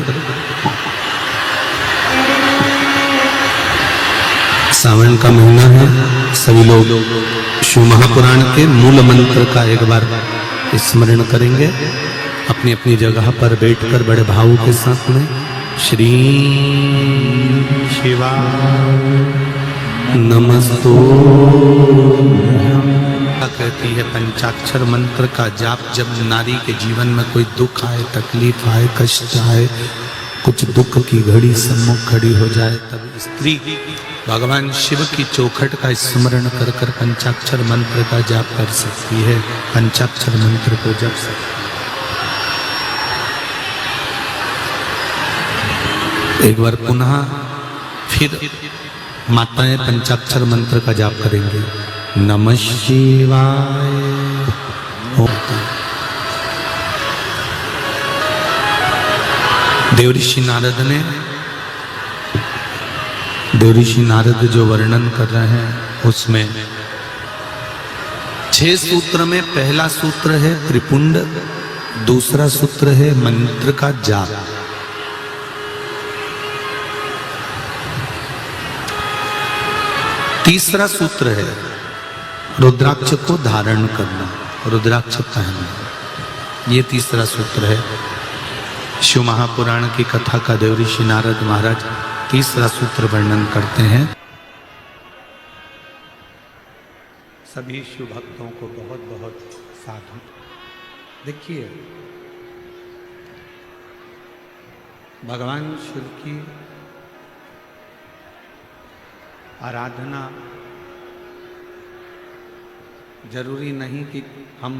सावन का महीना है, सभी लोग शिव महापुराण के मूल मंत्र का एक बार स्मरण करेंगे अपनी अपनी जगह पर बैठकर बड़े भाव के साथ में। श्री शिवा नमस्तो कहती है पंचाक्षर मंत्र का जाप जब नारी के जीवन में कोई दुख आए, तकलीफ आए, कष्ट आए, कुछ दुख की घड़ी सम्मुख खड़ी हो जाए, तब स्त्री भगवान शिव की चौखट का स्मरण कर कर पंचाक्षर मंत्र का जाप कर सकती है, पंचाक्षर मंत्र को जप सकती है। एक बार पुनः फिर माताएं पंचाक्षर मंत्र का जाप करेंगे। नमः शिवाय। देवऋषि नारद जो वर्णन कर रहे हैं उसमें 6 सूत्र में पहला सूत्र है त्रिपुंड, दूसरा सूत्र है मंत्र का जाप, तीसरा सूत्र है रुद्राक्ष को धारण करना, रुद्राक्ष पहनना। ये तीसरा सूत्र है। शिव महापुराण की कथा का देवऋषि नारद महाराज तीसरा सूत्र वर्णन करते हैं। सभी शिव भक्तों को बहुत बहुत साधु। देखिए भगवान शिव की आराधना जरूरी नहीं कि हम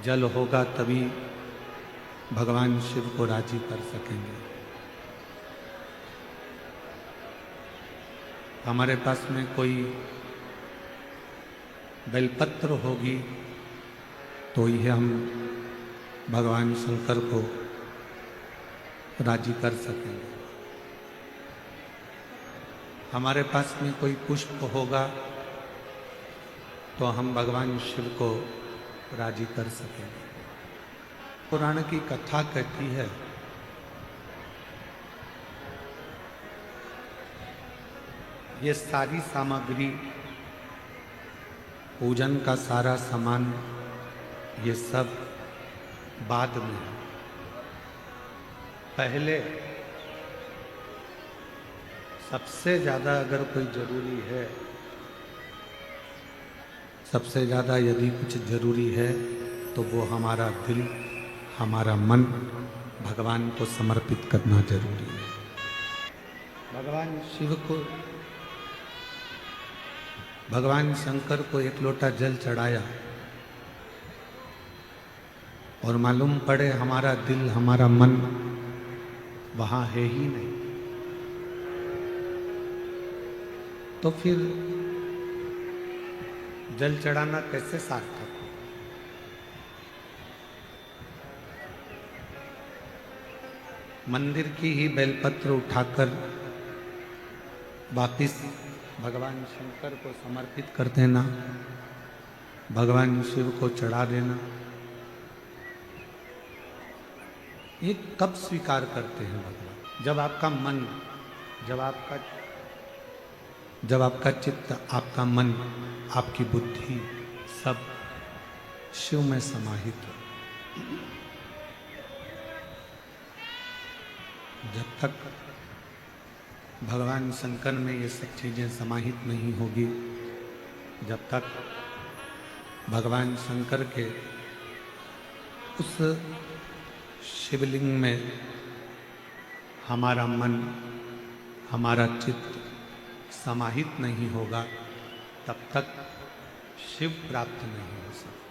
जल होगा तभी भगवान शिव को राजी कर सकेंगे। हमारे पास में कोई बेलपत्र होगी तो ही हम भगवान शंकर को राजी कर सकेंगे। हमारे पास में कोई पुष्प होगा तो हम भगवान शिव को राजी कर सकेंगे। पुराण की कथा कहती है ये सारी सामग्री, पूजन का सारा सामान, ये सब बाद में है। पहले सबसे ज्यादा अगर कोई जरूरी है, सबसे ज्यादा यदि कुछ जरूरी है तो वो हमारा दिल, हमारा मन भगवान को समर्पित करना जरूरी है। भगवान शिव को, भगवान शंकर को एक लोटा जल चढ़ाया और मालूम पड़े हमारा दिल, हमारा मन वहां है ही नहीं, तो फिर जल चढ़ाना कैसे सार्थक हो? मंदिर की ही बेलपत्र उठाकर वापिस भगवान शंकर को समर्पित कर देना, भगवान शिव को चढ़ा देना, ये कब स्वीकार करते हैं भगवान? जब आपका मन, जब आपका चित्त, आपका मन, आपकी बुद्धि सब शिव में समाहित हो। जब तक भगवान शंकर में ये सब चीजें समाहित नहीं होगी, जब तक भगवान शंकर के उस शिवलिंग में हमारा मन, हमारा चित्त समाहित नहीं होगा, तब तक शिव प्राप्त नहीं हो सकता।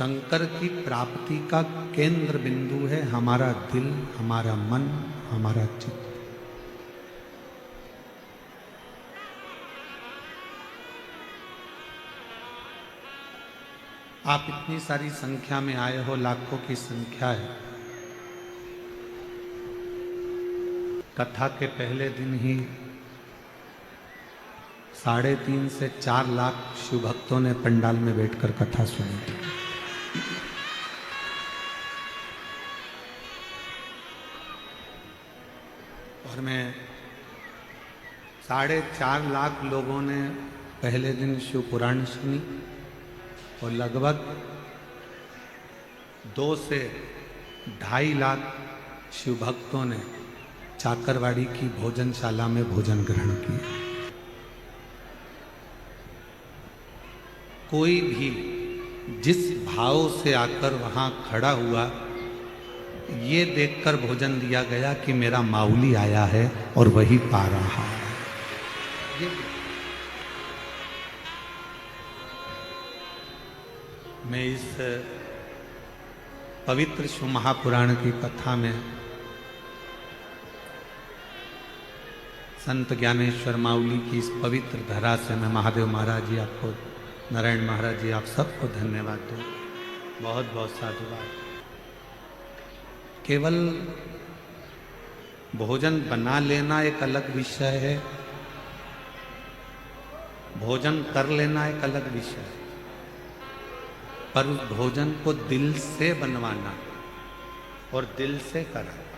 शंकर की प्राप्ति का केंद्र बिंदु है हमारा दिल, हमारा मन, हमारा चित्त। आप इतनी सारी संख्या में आए हो, लाखों की संख्या है। कथा के पहले दिन ही 3.5 से 4 लाख शिव भक्तों ने पंडाल में बैठकर कथा सुनी थी। और मैं 4.5 लाख लोगों ने पहले दिन शिव पुराण सुनी और लगभग 2 से 2.5 लाख शिव भक्तों ने चाकरवाड़ी की भोजनशाला में भोजन ग्रहण किया। कोई भी जिस भाव से आकर वहां खड़ा हुआ, ये देखकर भोजन दिया गया कि मेरा माऊली आया है और वही पा रहा है। मैं इस पवित्र शिव महापुराण की कथा में संत ज्ञानेश्वर माऊली की इस पवित्र धरा से मैं महादेव महाराज जी आपको, नारायण महाराज जी आप सबको धन्यवाद दूं। बहुत बहुत साधुवाद। केवल भोजन बना लेना एक अलग विषय है, भोजन कर लेना एक अलग विषय है, पर उस भोजन को दिल से बनवाना और दिल से करना।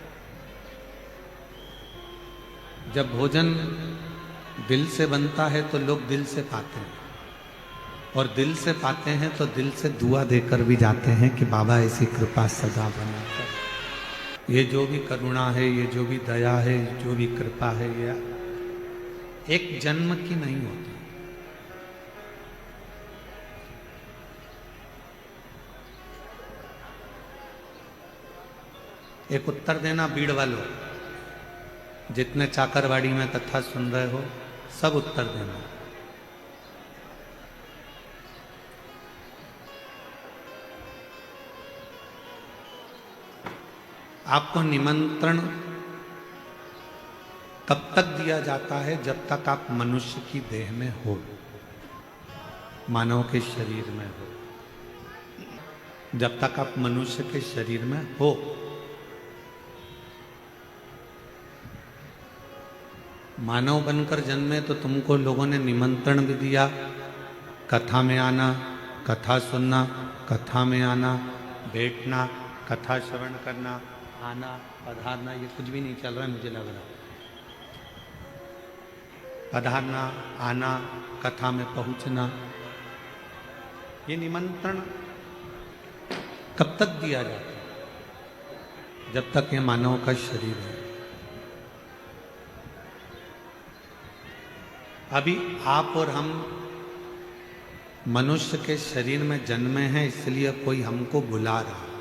जब भोजन दिल से बनता है तो लोग दिल से पाते हैं, और दिल से पाते हैं तो दिल से दुआ देकर भी जाते हैं कि बाबा ऐसी कृपा सदा बना कर। ये जो भी करुणा है, ये जो भी दया है, जो भी कृपा है, ये एक जन्म की नहीं होती। एक उत्तर देना बीड़ वालों, जितने चाकरवाड़ी में कथा सुन रहे हो सब उत्तर देना। आपको निमंत्रण तब तक दिया जाता है जब तक आप मनुष्य की देह में हो, मानव के शरीर में हो। जब तक आप मनुष्य के शरीर में हो, मानव बनकर जन्मे तो तुमको लोगों ने निमंत्रण भी दिया, कथा में आना, कथा सुनना, कथा में आना, बैठना, कथा श्रवण करना, आना, पधारना। ये कुछ भी नहीं चल रहा है, मुझे लग रहा। पधारना, आना, कथा में पहुंचना, ये निमंत्रण कब तक दिया जाता है? जब तक ये मानव का शरीर है। अभी आप और हम मनुष्य के शरीर में जन्मे हैं, इसलिए कोई हमको बुला रहा है।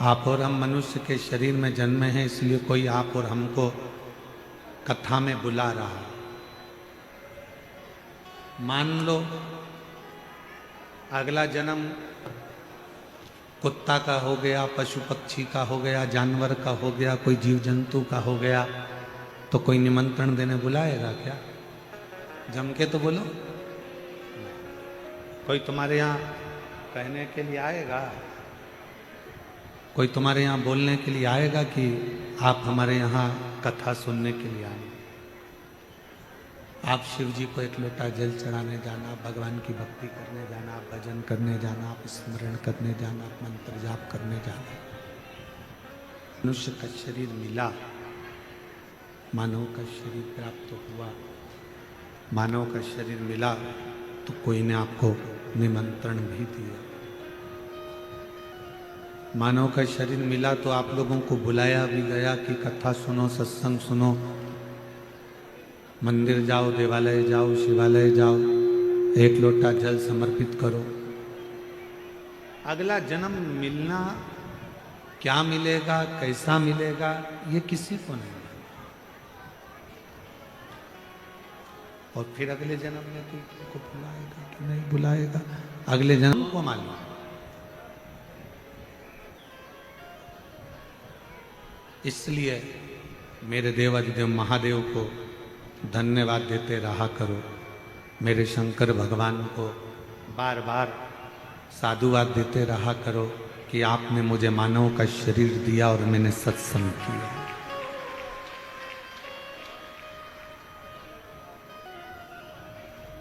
आप और हम मनुष्य के शरीर में जन्मे हैं, इसलिए कोई आप और हमको कथा में बुला रहा है। मान लो अगला जन्म कुत्ता का हो गया, पशु पक्षी का हो गया, जानवर का हो गया, कोई जीव जंतु का हो गया, तो कोई निमंत्रण देने बुलाएगा क्या? जम के तो बोलो। कोई तुम्हारे यहाँ कहने के लिए आएगा? कोई तुम्हारे यहाँ बोलने के लिए आएगा कि आप हमारे यहाँ कथा सुनने के लिए आए? आप शिव जी को एक लोटा जल चढ़ाने जाना, भगवान की भक्ति करने जाना, आप भजन करने जाना, आप स्मरण करने जाना, आप मंत्र जाप करने जाना। मनुष्य का शरीर मिला, मानव का शरीर प्राप्त हुआ, मानव का शरीर मिला तो कोई ने आपको निमंत्रण भी दिया। मानव का शरीर मिला तो आप लोगों को बुलाया भी गया कि कथा सुनो, सत्संग सुनो, मंदिर जाओ, देवालय जाओ, शिवालय जाओ, एक लोटा जल समर्पित करो। अगला जन्म मिलना, क्या मिलेगा, कैसा मिलेगा, ये किसी को नहीं। और फिर अगले जन्म में तो को बुलाएगा कि नहीं बुलाएगा, अगले जन्म को मालूम है। इसलिए मेरे देवाधिदेव महादेव को धन्यवाद देते रहा करो, मेरे शंकर भगवान को बार बार साधुवाद देते रहा करो कि आपने मुझे मानव का शरीर दिया और मैंने सत्संग किया।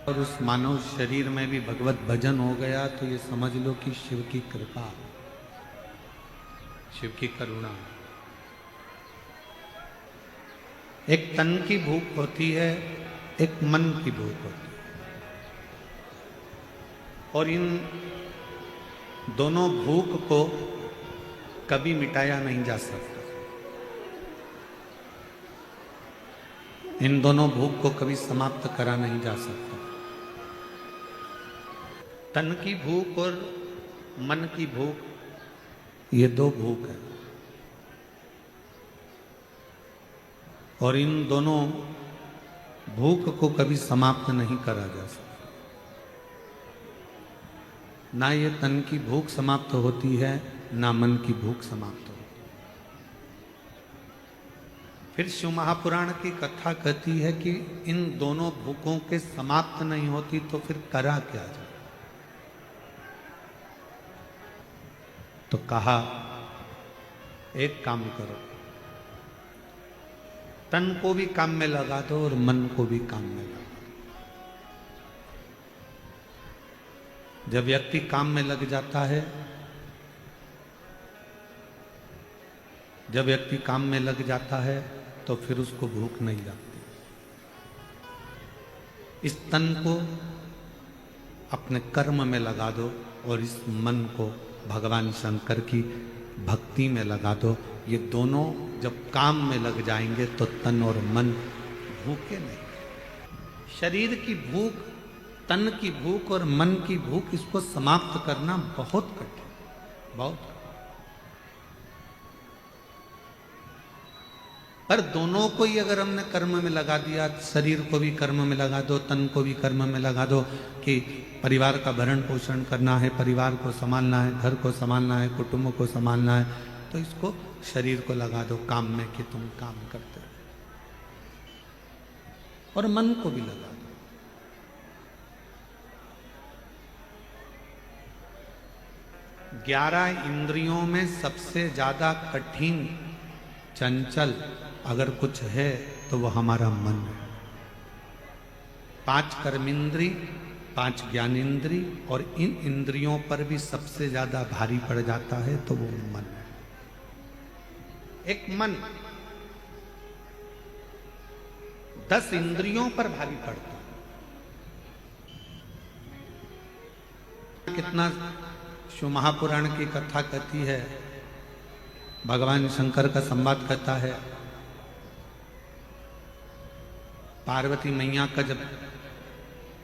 और उस मानव शरीर में भी भगवत भजन हो गया तो ये समझ लो कि शिव की कृपा, शिव की करुणा। एक तन की भूख होती है, एक मन की भूख होती है, और इन दोनों भूख को कभी मिटाया नहीं जा सकता। इन दोनों भूख को कभी समाप्त करा नहीं जा सकता। तन की भूख और मन की भूख, ये दो भूख है, और इन दोनों भूख को कभी समाप्त नहीं करा जा सकता। ना ये तन की भूख समाप्त होती है, ना मन की भूख समाप्त होती है। फिर शिव महापुराण की कथा कहती है कि इन दोनों भूखों के समाप्त नहीं होती तो फिर करा क्या जाए। तो कहा एक काम करो, तन को भी काम में लगा दो और मन को भी काम में लगा दो। जब व्यक्ति काम में लग जाता है, जब व्यक्ति काम में लग जाता है तो फिर उसको भूख नहीं लगती। इस तन को अपने कर्म में लगा दो और इस मन को भगवान शंकर की भक्ति में लगा दो। ये दोनों जब काम में लग जाएंगे तो तन और मन भूखे नहीं। शरीर की भूख, तन की भूख और मन की भूख, इसको समाप्त करना बहुत कठिन, बहुत कठिन। पर दोनों को ही अगर हमने कर्म में लगा दिया, शरीर को भी कर्म में लगा दो, तन को भी कर्म में लगा दो कि परिवार का भरण पोषण करना है, परिवार को संभालना है, घर को संभालना है, कुटुंब को संभालना है, तो इसको शरीर को लगा दो काम में कि तुम काम करते हो, और मन को भी लगा दो। ग्यारह इंद्रियों में सबसे ज्यादा कठिन, चंचल अगर कुछ है तो वो हमारा मन है। 5 कर्मेंद्री, 5 ज्ञानेंद्री, और इन इंद्रियों पर भी सबसे ज्यादा भारी पड़ जाता है तो वो मन है। एक मन 10 इंद्रियों पर भारी पड़ता है। कितना शिव महापुराण की कथा कहती है, भगवान शंकर का संवाद कहता है। पार्वती मैया का जब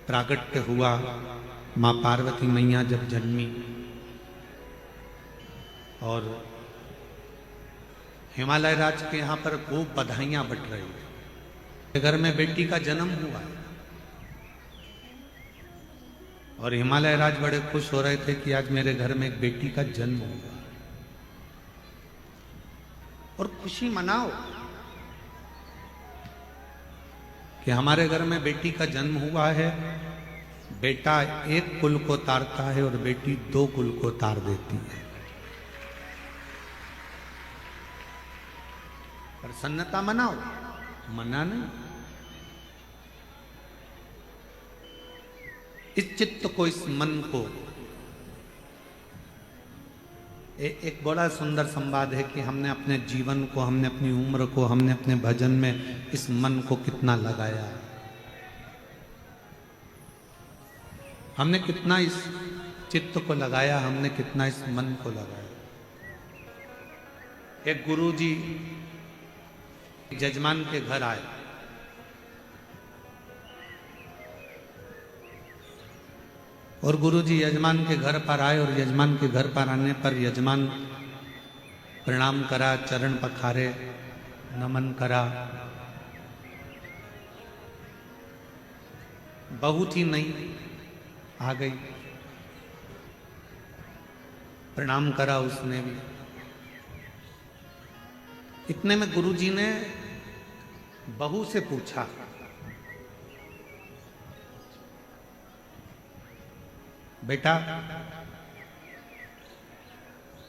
प्रागट्य हुआ, मां पार्वती मैया जब जन्मी और हिमालय राज के यहां पर खूब बधाइयां बट रही है। घर में बेटी का जन्म हुआ और हिमालय राज बड़े खुश हो रहे थे कि आज मेरे घर में एक बेटी का जन्म हुआ, और खुशी मनाओ कि हमारे घर में बेटी का जन्म हुआ है। बेटा एक कुल को तारता है और बेटी 2 कुल को तार देती है। प्रसन्नता मनाओ, मना नहीं। इस चित्त को, इस मन को, एक बड़ा सुंदर संवाद है कि हमने अपने जीवन को, हमने अपनी उम्र को, हमने अपने भजन में इस मन को कितना लगाया, हमने कितना इस चित्त को लगाया, हमने कितना इस मन को लगाया। एक गुरुजी जजमान के घर आए और गुरुजी यजमान के घर पर आए, और यजमान के घर पर आने पर यजमान प्रणाम करा, चरण पखारे, नमन करा। बहू थी नहीं, आ गई, प्रणाम करा उसने भी। इतने में गुरुजी ने बहू से पूछा, बेटा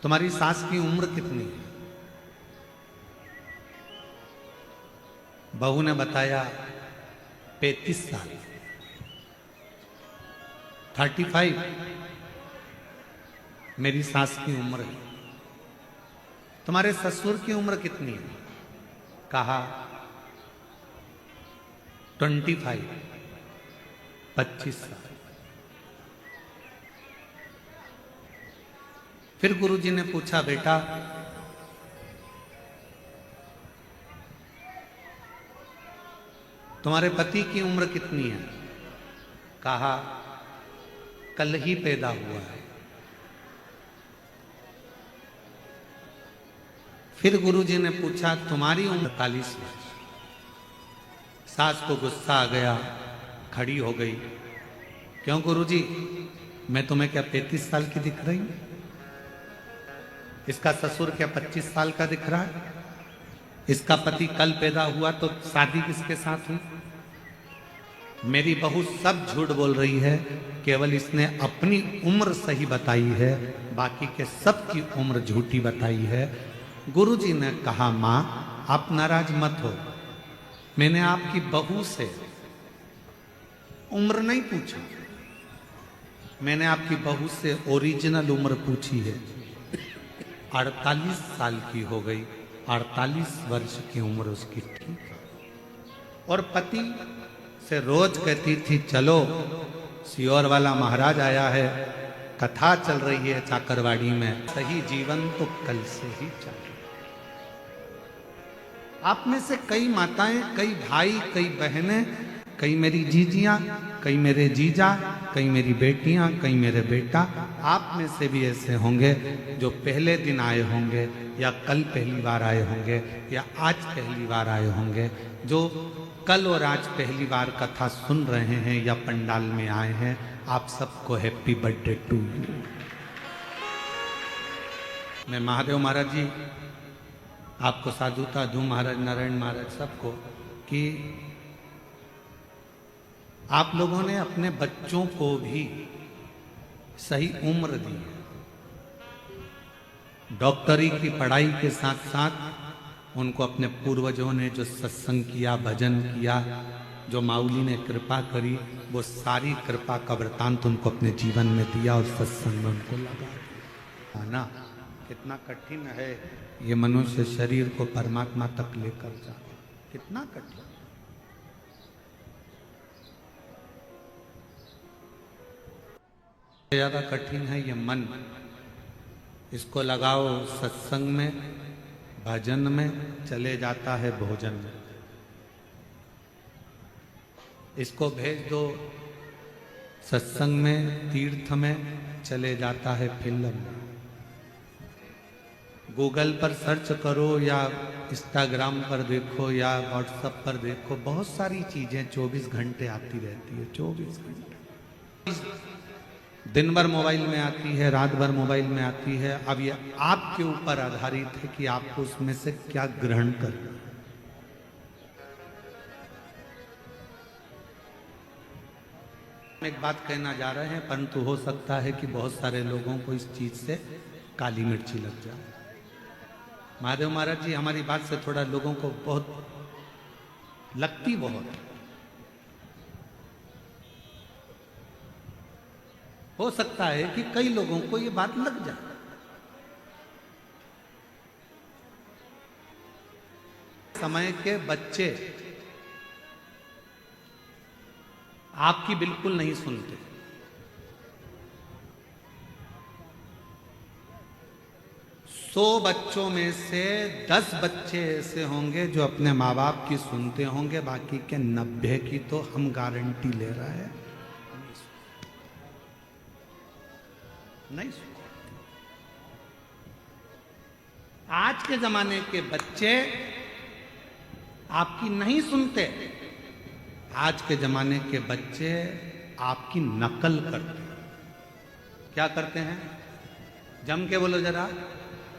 तुम्हारी सास की उम्र कितनी है? बहू ने बताया 35 साल। 35 मेरी सास की उम्र है। तुम्हारे ससुर की उम्र कितनी है? कहा 25, 25 साल। फिर गुरुजी ने पूछा, बेटा तुम्हारे पति की उम्र कितनी है? कहा कल ही पैदा हुआ है। फिर गुरुजी ने पूछा, तुम्हारी उम्र 45 वर्ष। सास को गुस्सा आ गया, खड़ी हो गई। क्यों गुरुजी, मैं तुम्हें क्या 35 साल की दिख रही हूं? इसका ससुर क्या 25 साल का दिख रहा है? इसका पति कल पैदा हुआ तो शादी किसके साथ हुई? मेरी बहू सब झूठ बोल रही है, केवल इसने अपनी उम्र सही बताई है, बाकी के सब की उम्र झूठी बताई है। गुरुजी ने कहा, मां आप नाराज मत हो, मैंने आपकी बहू से उम्र नहीं पूछा, मैंने आपकी बहू से ओरिजिनल उम्र पूछी है। 48 साल की हो गई, 48 वर्ष की उम्र उसकी थी। और पति से रोज कहती थी, चलो सियोर वाला महाराज आया है, कथा चल रही है चाकरवाड़ी में, सही जीवन तो कल से ही चल रहा। आप में से कई माताएं, कई भाई, कई बहनें, कई मेरी जीजियां, कई मेरे जीजा, कई मेरी बेटियां, कई मेरे बेटा, आप में से भी ऐसे होंगे जो पहले दिन आए होंगे, या कल पहली बार आए होंगे, या आज पहली बार आए होंगे, जो कल और आज पहली बार कथा सुन रहे हैं या पंडाल में आए हैं। आप सबको हैप्पी बर्थडे टू यू। मैं महादेव महाराज जी आपको साधुता दूं, महाराज नारायण महाराज सबको, कि आप लोगों ने अपने बच्चों को भी सही उम्र दी। डॉक्टरी की पढ़ाई के साथ साथ उनको अपने पूर्वजों ने जो सत्संग किया, भजन किया, जो माऊली ने कृपा करी, वो सारी कृपा का वृतांत उनको अपने जीवन में दिया और सत्संग में उनको लगा। ना कितना कठिन है ये मनुष्य शरीर को परमात्मा तक लेकर जाए, कितना कठिन। ज्यादा कठिन है ये मन। इसको लगाओ सत्संग में, भजन में, चले जाता है भोजन में। इसको भेज दो सत्संग में, तीर्थ में, चले जाता है फिल्म में। गूगल पर सर्च करो या इंस्टाग्राम पर देखो या व्हाट्सएप पर देखो, बहुत सारी चीजें 24 घंटे आती रहती है। 24 घंटे दिन भर मोबाइल में आती है, रात भर मोबाइल में आती है। अब ये आपके ऊपर आधारित है कि आपको उसमें से क्या ग्रहण करना। एक बात कहना जा रहे हैं, परंतु हो सकता है कि बहुत सारे लोगों को इस चीज से काली मिर्ची लग जाए। महादेव महाराज जी हमारी बात से थोड़ा लोगों को बहुत लगती, बहुत हो सकता है कि कई लोगों को ये बात लग जाए। समय के बच्चे आपकी बिल्कुल नहीं सुनते। सौ बच्चों में से 10 बच्चे ऐसे होंगे जो अपने माँ बाप की सुनते होंगे, बाकी के 90 की तो हम गारंटी ले रहे हैं नहीं सुनते। आज के जमाने के बच्चे आपकी नहीं सुनते, आज के जमाने के बच्चे आपकी नकल करते हैं। क्या करते हैं? जम के बोलो जरा,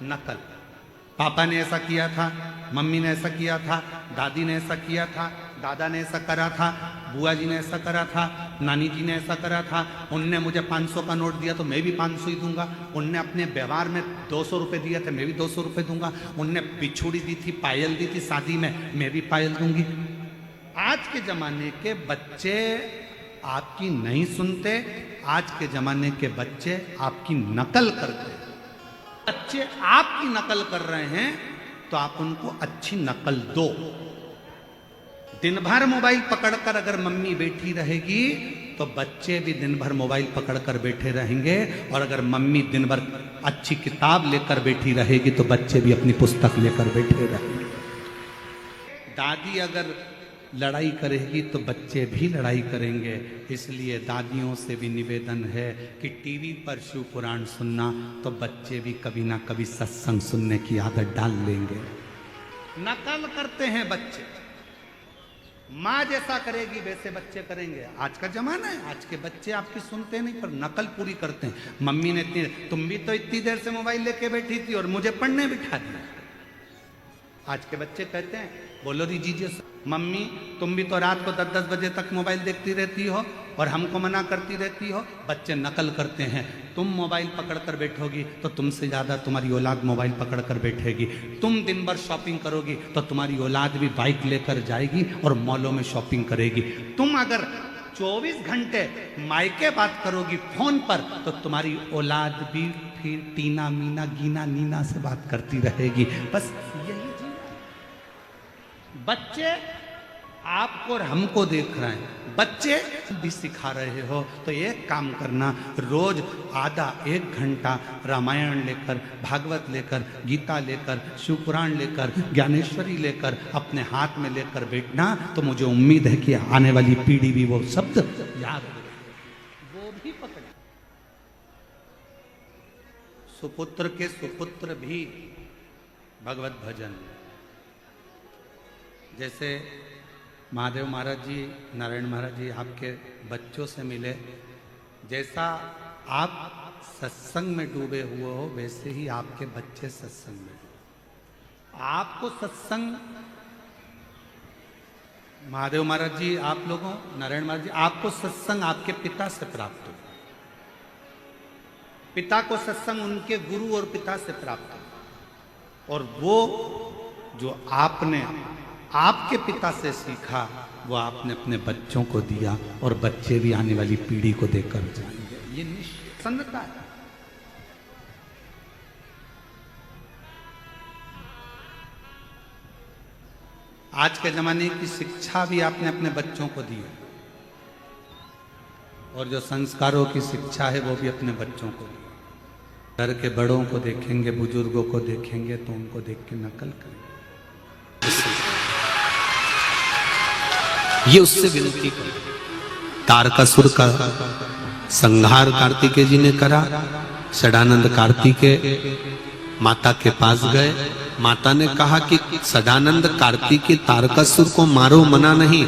नकल। पापा ने ऐसा किया था, मम्मी ने ऐसा किया था, दादी ने ऐसा किया था, दादा ने ऐसा करा था, बुआ जी ने ऐसा करा था, नानी जी ने ऐसा करा था, उनने मुझे 500 का नोट दिया तो मैं भी 500 ही दूंगा, उनने अपने व्यवहार में 200 रुपये दिए थे मैं भी 200 रुपये दूंगा, उनने बिछुड़ी दी थी, पायल दी थी शादी में, मैं भी पायल दूंगी। आज के जमाने के बच्चे आपकी नहीं सुनते, आज के जमाने के बच्चे आपकी नकल करते हैं। बच्चे आपकी नकल कर रहे हैं तो आप उनको अच्छी नकल दो। दिन भर मोबाइल पकड़कर अगर मम्मी बैठी रहेगी तो बच्चे भी दिन भर मोबाइल पकड़कर बैठे रहेंगे, और अगर मम्मी दिन भर अच्छी किताब लेकर बैठी रहेगी तो बच्चे भी अपनी पुस्तक लेकर बैठे रहेंगे। दादी अगर लड़ाई करेगी तो बच्चे भी लड़ाई करेंगे। इसलिए दादियों से भी निवेदन है कि टीवी पर शिव पुराण सुनना तो बच्चे भी कभी ना कभी सत्संग सुनने की आदत डाल लेंगे। नकल करते हैं बच्चे, माँ जैसा करेगी वैसे बच्चे करेंगे। आज का जमाना है, आज के बच्चे आपकी सुनते नहीं पर नकल पूरी करते हैं। मम्मी ने इतनी, तुम भी तो इतनी देर से मोबाइल लेके बैठी थी और मुझे पढ़ने बिठा दिया। आज के बच्चे कहते हैं, बोलो दीजिए मम्मी तुम भी तो रात को 10-10 बजे तक मोबाइल देखती रहती हो और हमको मना करती रहती हो। बच्चे नकल करते हैं, तुम मोबाइल पकड़कर बैठोगी तो तुमसे ज़्यादा तुम्हारी औलाद मोबाइल पकड़कर बैठेगी। तुम दिन भर शॉपिंग करोगी तो तुम्हारी औलाद भी बाइक लेकर जाएगी और मॉलों में शॉपिंग करेगी। तुम अगर 24 घंटे मायके बात करोगी फोन पर तो तुम्हारी औलाद भी फिर टीना मीना गीना नीना से बात करती रहेगी। बस यही बच्चे आपको और हमको देख रहे हैं, बच्चे भी सिखा रहे हो तो एक काम करना, रोज आधा 1 घंटा रामायण लेकर, भागवत लेकर, गीता लेकर, शिवपुराण लेकर, ज्ञानेश्वरी लेकर अपने हाथ में लेकर बैठना। तो मुझे उम्मीद है कि आने वाली पीढ़ी भी वो शब्द याद रखेगी, वो भी पकड़े। सुपुत्र के सुपुत्र भी भगवत भजन। जैसे महादेव महाराज जी, नारायण महाराज जी आपके बच्चों से मिले, जैसा आप सत्संग में डूबे हुए हो वैसे ही आपके बच्चे सत्संग में। आपको सत्संग, महादेव महाराज जी आप लोगों, नारायण महाराज जी आपको सत्संग आपके पिता से प्राप्त हो, पिता को सत्संग उनके गुरु और पिता से प्राप्त हो, और वो जो आपने आपके पिता से सीखा वो आपने अपने बच्चों को दिया, और बच्चे भी आने वाली पीढ़ी को देकर जाएंगे। ये निस्संदेह है। आज के जमाने की शिक्षा भी आपने अपने बच्चों को दी, और जो संस्कारों की शिक्षा है वो भी अपने बच्चों को दी। घर के बड़ों को देखेंगे, बुजुर्गों को देखेंगे तो उनको देख के नकल करेंगे। ये उससे विनती करो। तारकासुर का संहार कार्तिकेय जी ने करा। सदानंद कार्तिकेय माता के पास गए। माता ने कहा कि सदानंद कार्तिकेय तारकासुर को मारो, मना नहीं,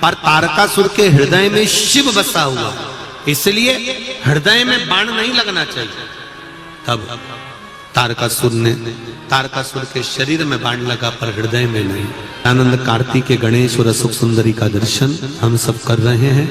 पर तारकासुर के हृदय में शिव बसा हुआ, इसलिए हृदय में बाण नहीं लगना चाहिए। तब तारकासुर के शरीर में बाण लगा पर हृदय में नहीं। आनंद कार्तिकेय गणेश और असुख सुंदरी का दर्शन हम सब कर रहे हैं।